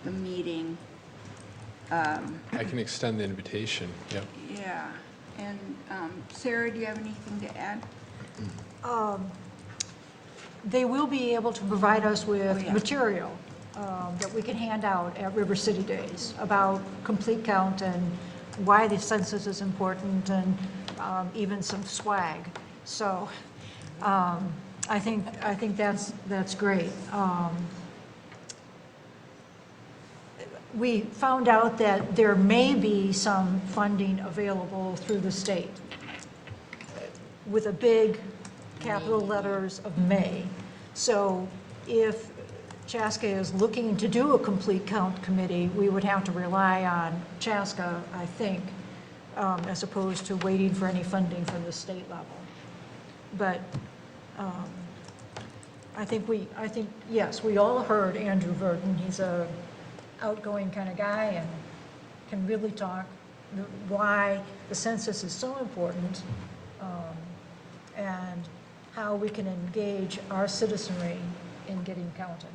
the meeting. I can extend the invitation, yep. Yeah, and Sarah, do you have anything to add? They will be able to provide us with Oh, yeah. material that we can hand out at River City Days about complete count and why the census is important, and even some swag. So I think that's great. We found out that there may be some funding available through the state with a big capital letters of may. So if Chaska is looking to do a complete count committee, we would have to rely on Chaska, I think, as opposed to waiting for any funding from the state level. But I think, yes, we all heard Andrew Verdon. He's a outgoing kind of guy and can really talk why the census is so important, and how we can engage our citizenry in getting counted.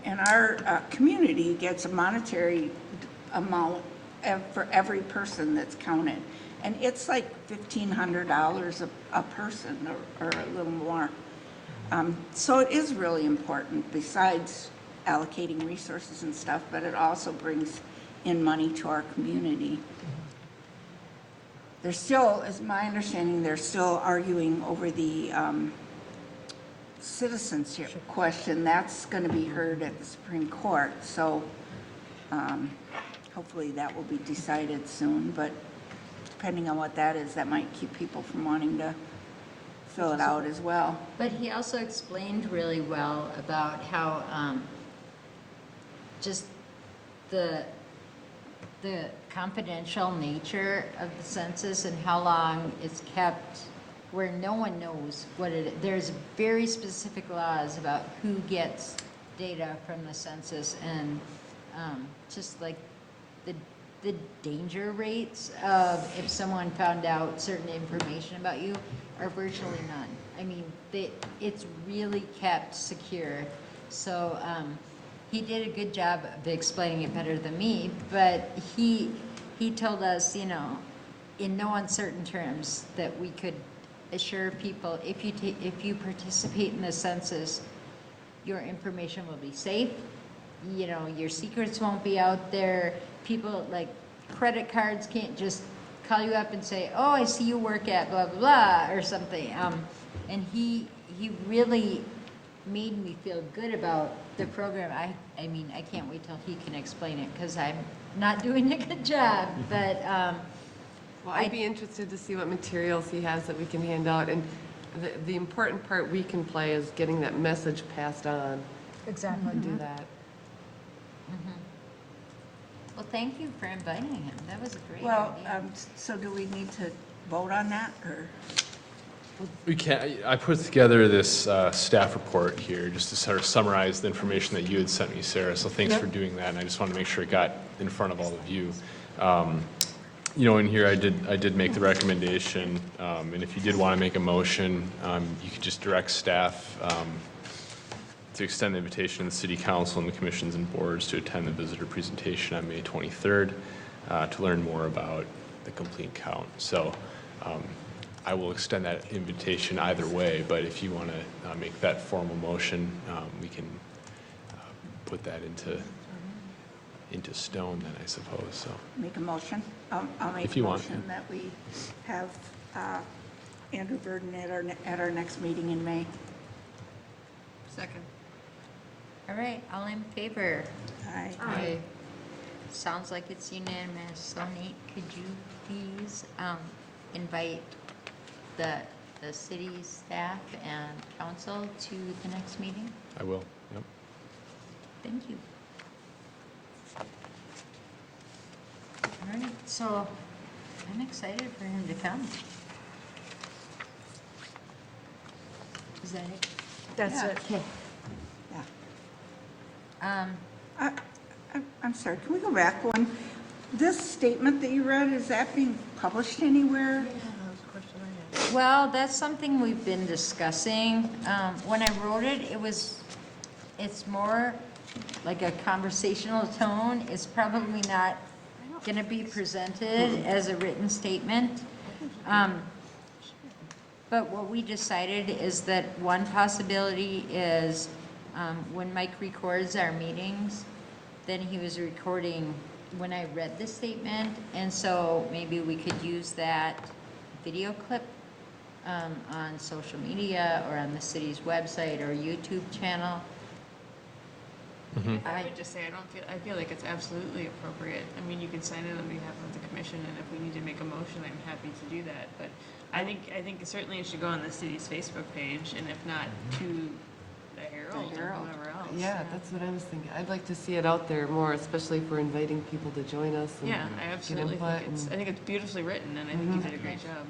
And our community gets a monetary amount for every person that's counted. And it's like $1,500 a person or a little more. So it is really important, besides allocating resources and stuff, but it also brings in money to our community. There's still, as my understanding, they're still arguing over the citizenship question. That's going to be heard at the Supreme Court, so hopefully that will be decided soon, but depending on what that is, that might keep people from wanting to fill it out as well. But he also explained really well about how just the confidential nature of the census and how long it's kept, where no one knows what it is. There's very specific laws about who gets data from the census, and just like the danger rates of if someone found out certain information about you are virtually none. I mean, it's really kept secure. So he did a good job of explaining it better than me, but he told us, you know, in no uncertain terms, that we could assure people, if you participate in the census, your information will be safe. You know, your secrets won't be out there. People, like, credit cards can't just call you up and say, oh, I see you work at blah, blah, blah, or something. And he really made me feel good about the program. I mean, I can't wait till he can explain it, because I'm not doing a good job, but Well, I'd be interested to see what materials he has that we can hand out, and the important part we can play is getting that message passed on. Exactly. And do that. well, thank you for inviting him. That was a great Well, idea. so do we need to vote on that, or? We can, I put together this staff report here just to sort of summarize the information that you had sent me, Sarah, so thanks for doing that, and I just wanted to make sure it got in front of all of you. You know, in here I did make the recommendation, and if you did want to make a motion, you could just direct staff to extend the invitation to the City Council and the commissions and boards to attend the visitor presentation on May 23rd to learn more about the complete count. So I will extend that invitation either way, but if you want to make that formal motion, we can put that into stone then, I suppose, so. Make a motion? I'll make If a you want, motion that we have Andrew Verdon at our next meeting in May. Second. All right, all in favor? Aye. Sounds like it's unanimous. So Nate, could you please invite the city staff and council to the next meeting? I will, yep. Thank you. All right, so I'm excited for him to come. Is that it? That's Yeah. it. Okay. Yeah. I'm sorry, can we go back one? This statement that you read, is that being published anywhere? Well, that's something we've been discussing. When I wrote it, it's more like a conversational tone. It's probably not going to be presented as a written statement. But what we decided is that one possibility is when Mike records our meetings, then he was recording when I read the statement, and so maybe we could use that video clip on social media or on the city's website or YouTube channel. I would just say, I feel like it's absolutely appropriate. I mean, you can sign it on behalf of the commission, and if we need to make a motion, I'm happy to do that. But I think certainly it should go on the city's Facebook page, and if not, to the Herald or whoever else. Yeah, that's what I was thinking. I'd like to see it out there more, especially if we're inviting people to join us. And Yeah, I get absolutely input think I think it's beautifully written, and I think you did a great job.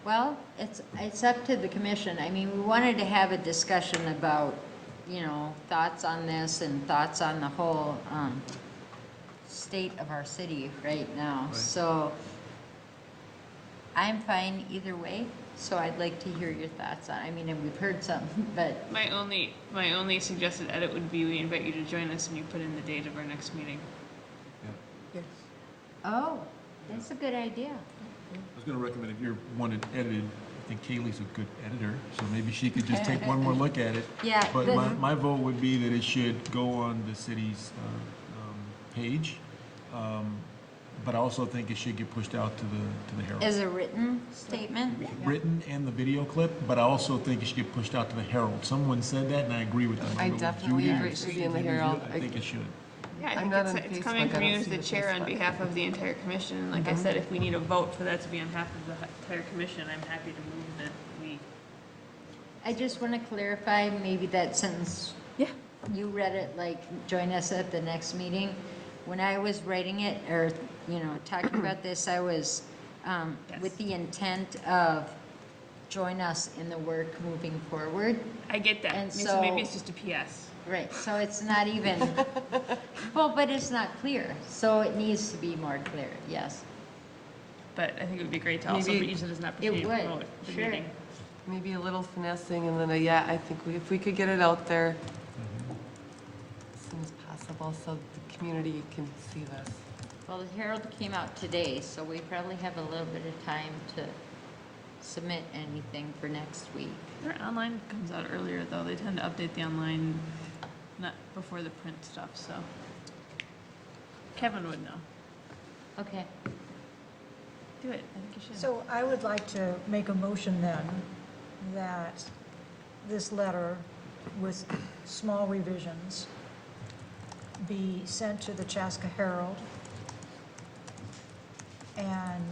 Well, it's up to the commission. I mean, we wanted to have a discussion about, you know, thoughts on this and thoughts on the whole state of our city right now. Right. So I'm fine either way, so I'd like to hear your thoughts on it. I mean, and we've heard some, but My only suggested edit would be we invite you to join us and you put in the date of our next meeting. oh, that's a good idea. I was going to recommend if you wanted edited, I think Kaylee's a good editor, so maybe she could just take one more look at it. Yeah, But the- my vote would be that it should go on the city's page, but I also think it should get pushed out to the Herald. As a written statement? Written and the video clip, but I also think it should get pushed out to the Herald. Someone said that, and I agree with them. I Judy definitely or agree it should be in the Judy, Herald. I think it should. Yeah, I I'm think not on it's Facebook, coming from I you don't as see the the chair on Facebook. behalf of the entire commission. And like I said, if we need a vote for that to be on behalf of the entire commission, I'm happy to move that we. I just want to clarify maybe that sentence. Yeah. You read it like, join us at the next meeting. When I was writing it, or, you know, talking about this, I was with the intent of join us in the work moving forward. I get that. And So maybe so- it's just a PS. Right, so it's not even, well, but it's not clear, so it needs to be more clear, yes. But I think it would be great to also Maybe- use it as an It opportunity to would, promote the sure. meeting. Maybe a little finessing, and then I think if we could get it out there as soon as possible, so the community can see this. Well, the Herald came out today, so we probably have a little bit of time to submit anything for next week. Their online comes out earlier, though. They tend to update the online not before the print stuff, so. Kevin would know. Okay. Do it. I think you should. So I would like to make a motion then that this letter with small revisions be sent to the Chaska Herald and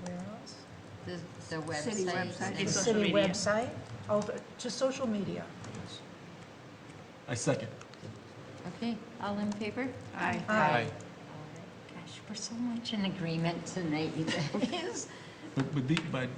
where else? The website. City website. and- The social city media. website, oh, to social media. I second. Okay, all in favor? Aye. Aye. Gosh, we're so much in agreement tonight, you guys.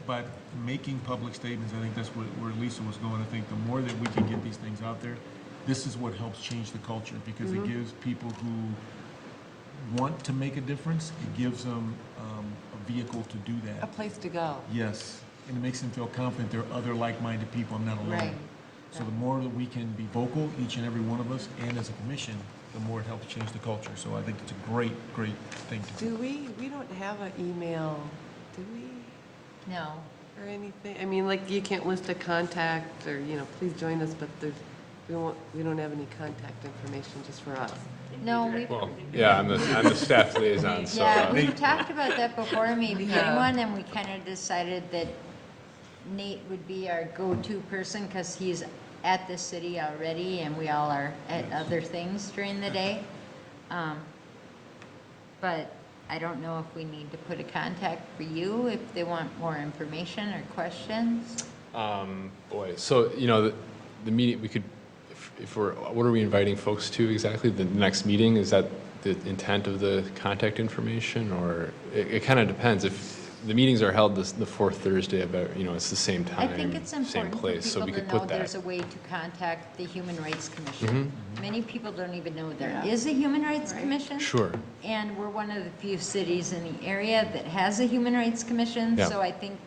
By making public statements, I think that's where Lisa was going. I think the more that we can get these things out there, this is what helps change the culture, because it gives people who want to make a difference, it gives them a vehicle to do A that. place to go. Yes, and it makes them feel confident there are other like-minded people, I'm not alone. Right. So the more that we can be vocal, each and every one of us, and as a commission, the more it helps change the culture. So I think it's a great, great thing to do. Do we don't have an email, do we, No, or anything? I mean, like, you can't list a contact, or, you know, please join us, but we don't have any contact information just for us. no, we, Well, yeah, I'm the staff liaison, so. yeah, we talked about that before, maybe getting Yeah. one, and we kind of decided that Nate would be our go-to person, because he's at the city already, and we all are at other things during the day. But I don't know if we need to put a contact for you, if they want more information or questions. Boy, so, you know, the meeting, we could, if we're, what are we inviting folks to exactly? The next meeting, is that the intent of the contact information, or it kind of depends. If the meetings are held the fourth Thursday about, you know, it's the same I time, think it's same important for place, so we people could to know put there's that. a way to contact the Human Rights Commission. Mm-hmm. Many people don't even know there is a Human Rights Commission. Sure, And we're one of the few cities in the area that has a Human Rights Commission, Yeah. so I think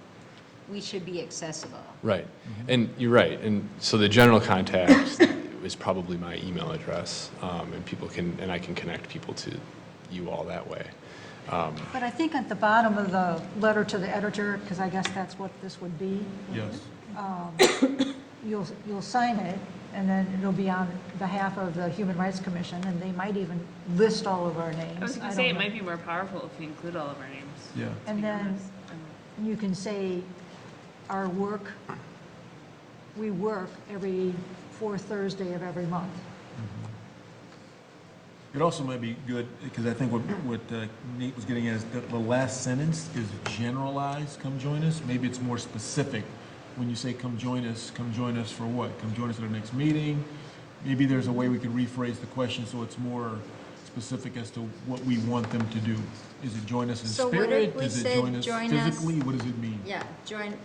we should be accessible. right. And you're right, and so the general contact is probably my email address, and people can, and I can connect people to you all that way. But I think at the bottom of the letter to the editor, because I guess that's what this would be, Yes. you'll sign it, and then it'll be on behalf of the Human Rights Commission, and they might even list all of our names. I was gonna don't say, it know. might be more powerful if we include all of our names. Yeah. to And be then honest. you can say, our work, we work every fourth Thursday of every month. It also might be good, because I think what Nate was getting at is the last sentence is generalized, come join us. Maybe it's more specific. When you say come join us for what? Come join us at our next meeting? Maybe there's a way we could rephrase the question so it's more specific as to what we want them to do. Is it join us in So what if spirit? we Is it said join us join us- physically? What does it mean? Yeah,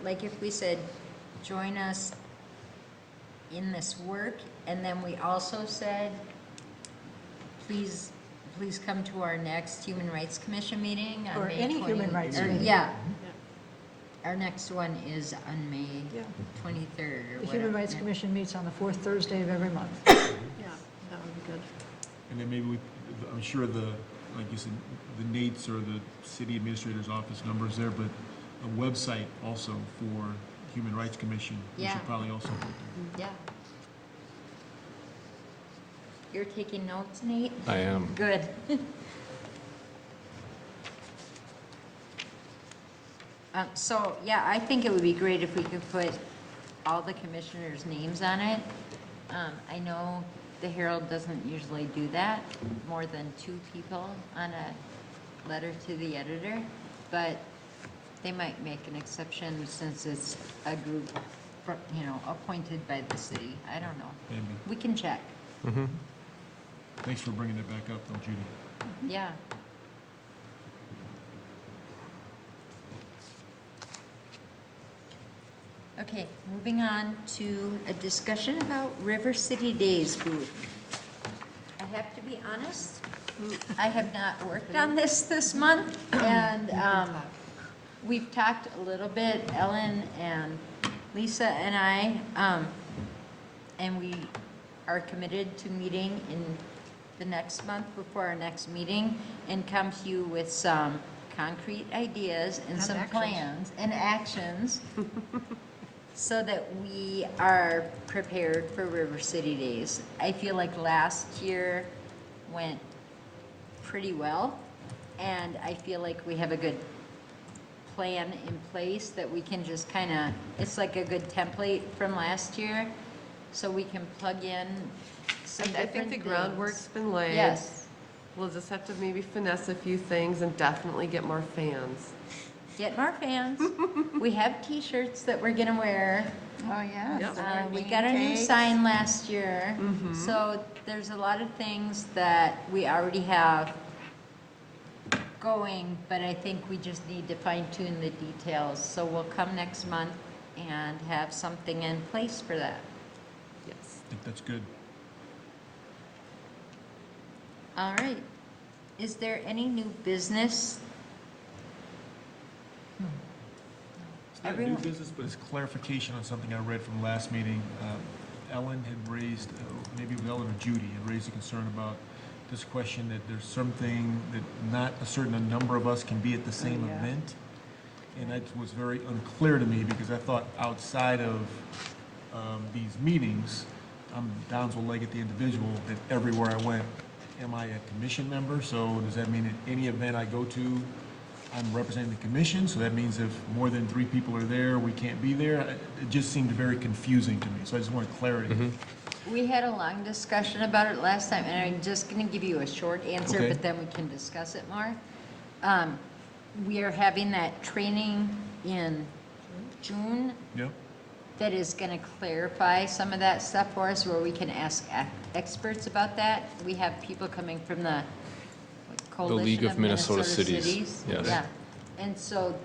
like if we said, join us in this work, and then we also said, please come to our next Human Rights Commission meeting on Or May any 20 human rights or- meeting. Yeah. Our next one is on May Yeah. 23rd or The whatever. Human Rights Yeah. Commission meets on the fourth Thursday of every month. Yeah, that would be good. And then maybe I'm sure like you said, the Nate's or the city administrator's office number is there, but a website also for Human Rights Commission. We Yeah. should probably also put there. Yeah. You're taking notes, Nate? I am. Good. So, yeah, I think it would be great if we could put all the commissioners' names on it. I know the Herald doesn't usually do that, more than 2 people on a letter to the editor, but they might make an exception since it's a group, appointed by the city. I don't know. Maybe. We can check. Thanks for bringing it back up, though, Judy. Yeah. Okay, moving on to a discussion about River City Days booth. I have to be honest, I have not worked on this month, and we've talked a little bit, Ellen and Lisa and I, and we are committed to meeting in the next month before our next meeting and come to you with some concrete ideas and some plans and actions so that we are prepared for River City Days. I feel like last year went pretty well, and I feel like we have a good plan in place that we can just kind of, it's like a good template from last year, so we can plug in some I think different the things. groundwork's been laid. Yes, We'll just have to maybe finesse a few things and definitely get more fans. get more fans. We have T-shirts that we're gonna wear. Oh, yeah. Yep. We got a new sign last year. So there's a lot of things that we already have going, but I think we just need to fine tune the details. So we'll come next month and have something in place for that. Yes. I think that's good. All right. Is there any new business? It's not a new Everyone- business, but it's clarification on something I read from last meeting. Ellen had raised, maybe it was Ellen or Judy, had raised a concern about this question that there's something that not a certain number of us can be at the same event. And that was very unclear to me because I thought outside of these meetings, I'm Downsville leg at the individual, that everywhere I went, am I a commission member? So does that mean at any event I go to, I'm representing the commission? So that means if more than 3 people are there, we can't be there? It just seemed very confusing to me, so I just wanted clarity. We had a long discussion about it last time, and I'm just going to give you a short answer, Okay. but then we can discuss it more. We are having that training in June Yep. that is going to clarify some of that stuff for us, where we can ask experts about that. We have people coming from the Coalition League of of Minnesota Minnesota Cities, Cities. yes. Yeah, and so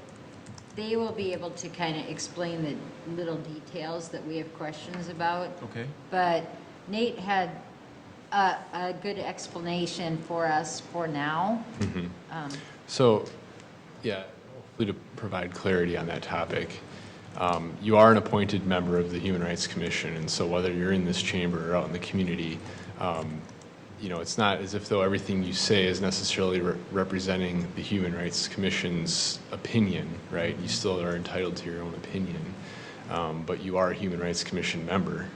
they will be able to kind of explain the little details that we have questions about. Okay. But Nate had a good explanation for us for now. So, yeah, hopefully to provide clarity on that topic. You are an appointed member of the Human Rights Commission, and so whether you're in this chamber or out in the community, it's not as if though everything you say is necessarily representing the Human Rights Commission's opinion, right? You still are entitled to your own opinion, but you are a Human Rights Commission member.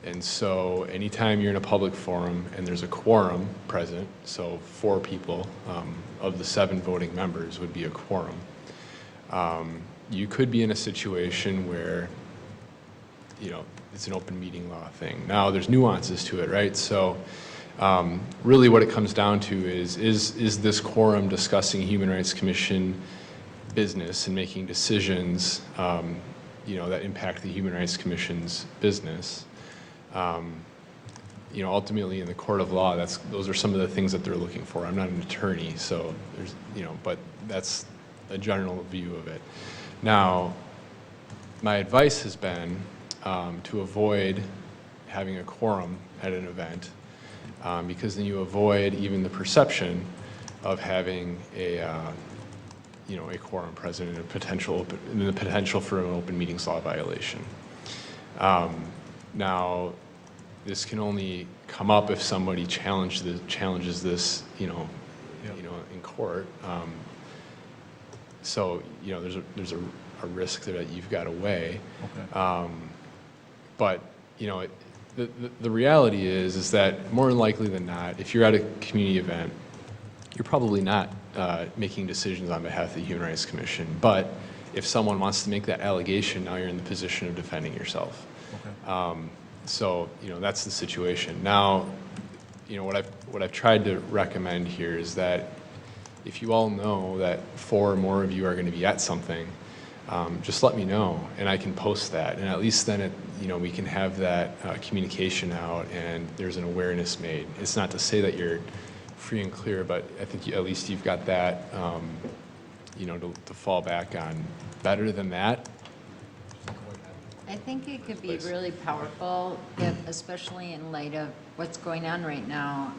And so anytime you're in a public forum and there's a quorum present, so 4 people of the 7 voting members would be a quorum, you could be in a situation where, you know, it's an open meeting law thing. Now, there's nuances to it, right? So really what it comes down to is this quorum discussing Human Rights Commission business and making decisions, you know, that impact the Human Rights Commission's business. You know, ultimately in the court of law, those are some of the things that they're looking for. I'm not an attorney, so there's, you know, but that's a general view of it. Now, my advice has been to avoid having a quorum at an event, because then you avoid even the perception of having a, you know, a quorum present and the potential for an open meetings law violation. Now, this can only come up if somebody challenges this, you know, in court. So, you know, there's a risk that you've got to weigh. Okay. But, you know, the reality is that more than likely than not, if you're at a community event, you're probably not making decisions on behalf of the Human Rights Commission. But if someone wants to make that allegation, now you're in the position of defending yourself. Okay. So, you know, that's the situation. Now, you know, what I've tried to recommend here is that if you all know that 4 or more of you are going to be at something, just let me know, and I can post that. And at least then, you know, we can have that communication out, and there's an awareness made. It's not to say that you're free and clear, but I think at least you've got that, you know, to fall back on. Better than that, I think it could be Please. really powerful, especially in light of what's going on right now.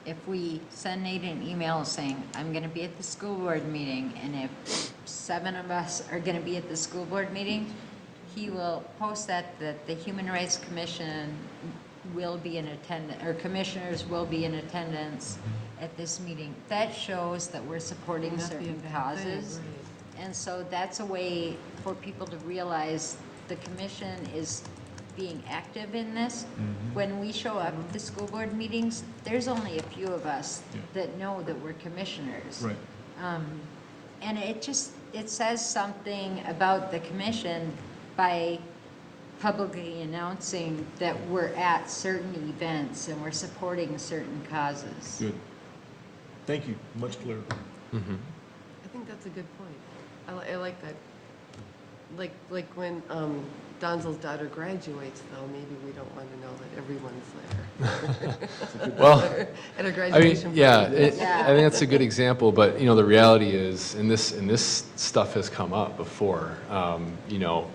If we send Nate an email saying, I'm going to be at the school board meeting, and if 7 of us are going to be at the school board meeting, he will post that the Human Rights Commission will be in attendance, or commissioners will be in attendance at this meeting. That shows that we're supporting That'd be a certain bad thing, causes. And so that's a way for people to realize the commission is being active in this. When we show up at the school board meetings, there's only a few of us that know that we're commissioners. Right. And it says something about the commission by publicly announcing that we're at certain events and we're supporting certain causes. Good. Thank you. Much clearer. I think that's a good point. I like that. Like when Donzel's daughter graduates, though, maybe we don't want to know that everyone's there. well, At a I graduation mean, yeah, party. Yeah. I think that's a good example. But you know, the reality is, and this stuff has come up before. You know,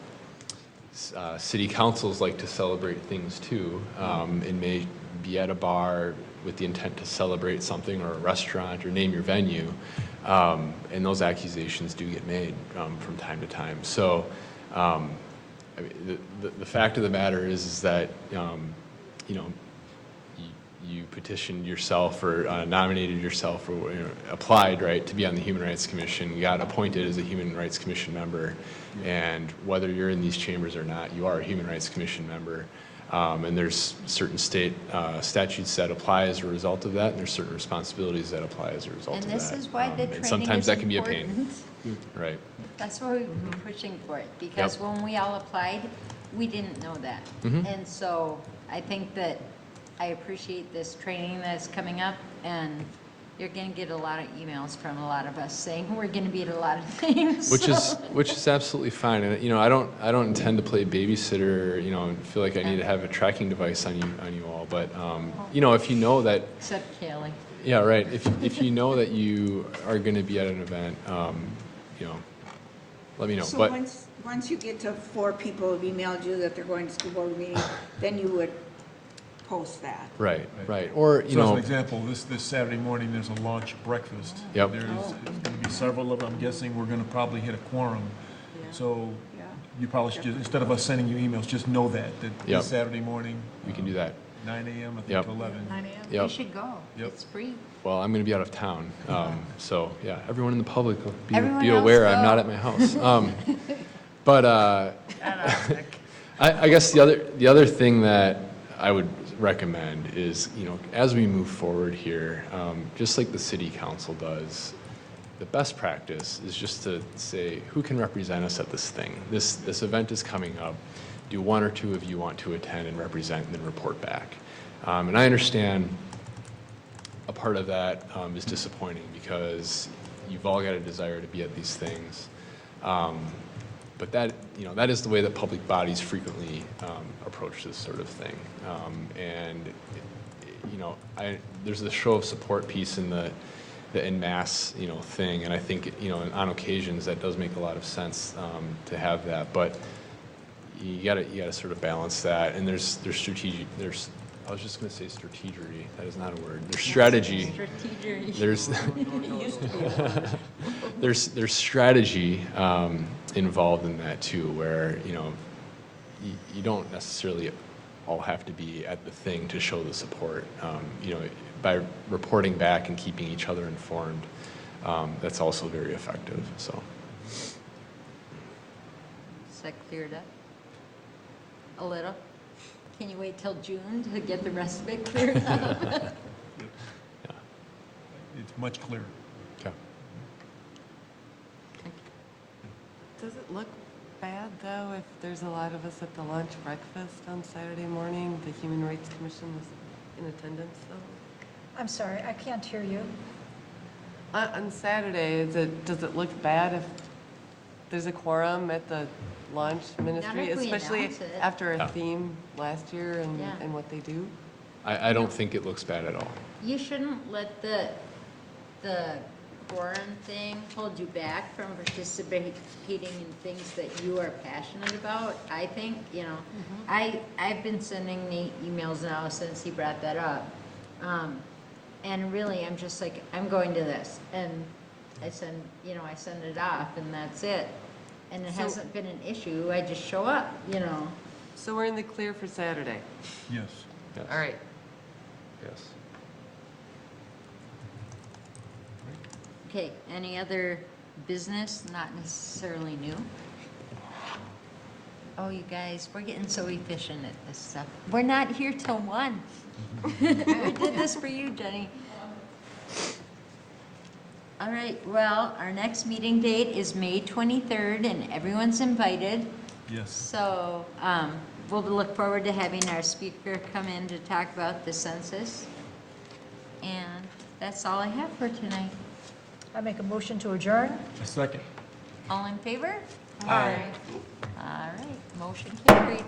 city councils like to celebrate things too, and may be at a bar with the intent to celebrate something, or a restaurant, or name your venue, and those accusations do get made from time to time. So. I mean, the fact of the matter is that, you know, you petitioned yourself or nominated yourself or applied, right, to be on the Human Rights Commission. You got appointed as a Human Rights Commission member. And whether you're in these chambers or not, you are a Human Rights Commission member. And there's certain state statutes that apply as a result of that, and there's certain responsibilities that apply as a result And of this that. is why the And training sometimes is that can be a important. pain. Right. That's why we've been pushing for it, because Yep. when we all applied, we didn't know that. And so I think that I appreciate this training that's coming up, and you're going to get a lot of emails from a lot of us saying we're going to be at a lot of things. Which so. is absolutely fine. And you know, I don't intend to play babysitter, you know, and feel like I need to have a tracking device on you all. But you know, if you know that, Except Kelly. yeah, right. If you know that you are going to be at an event, you know, let me know. So But once you get to 4 people who've emailed you that they're going to school board meeting, then you would post that. right. Or you So as know, an example, this Saturday morning, there's a launch breakfast. Yep. There's going to be several of them. I'm guessing we're going to probably hit a quorum. So Yeah. you probably should, just instead of us sending you emails, just know that Yep. this Saturday morning, we can do that. 9 a.m., I think, Yep. to 11. 9 a.m. Yep. You should go. Yep. It's free. Well, I'm going to be out of town, so yeah, everyone in the public will Everyone be else aware go. I'm not at my house. But I guess the other thing that I would recommend is, as we move forward here, just like the city council does, the best practice is just to say, who can represent us at this thing? This event is coming up. Do one or two of you want to attend and represent and then report back? And I understand a part of that is disappointing because you've all got a desire to be at these things. But that is the way that public bodies frequently approach this sort of thing. There's a show of support piece in the en masse, thing, and I think, on occasions that does make a lot of sense to have that. But you gotta sort of balance that, and there's strategic. I was just going to say strategery. That is not a word. There's strategy. Strategery. There's strategy involved in that too, where you don't necessarily all have to be at the thing to show the support. By reporting back and keeping each other informed, that's also very effective. So. Is that cleared up? A little? Can you wait till June to get the rest of it cleared up? Yeah. It's much clearer. Okay. Does it look bad, though, if there's a lot of us at the lunch breakfast on Saturday morning? The Human Rights Commission is in attendance, though? I'm sorry, I can't hear you. On Saturday, does it look bad if there's a quorum at the lunch ministry, if we especially announce it. after Yeah. a theme last year Yeah. and what they do? I don't think it looks bad at all. You shouldn't let the quorum thing hold you back from participating in things that you are passionate about. I think, I've been sending Nate emails now since he brought that up. And really, I'm just like, I'm going to this, and I send it off, and that's it. And it So- hasn't been an issue, I just show up, So we're in the clear for Saturday. Yes. Yes. All right. Yes. Okay, any other business, not necessarily new? Oh, you guys, we're getting so efficient at this stuff. We're not here till 1. We did this for you, Jenny. All right, well, our next meeting date is May 23rd, and everyone's invited. Yes. So we'll look forward to having our speaker come in to talk about the census. And that's all I have for tonight. I make a motion to adjourn. A second. All in favor? Aye. All right, motion carried.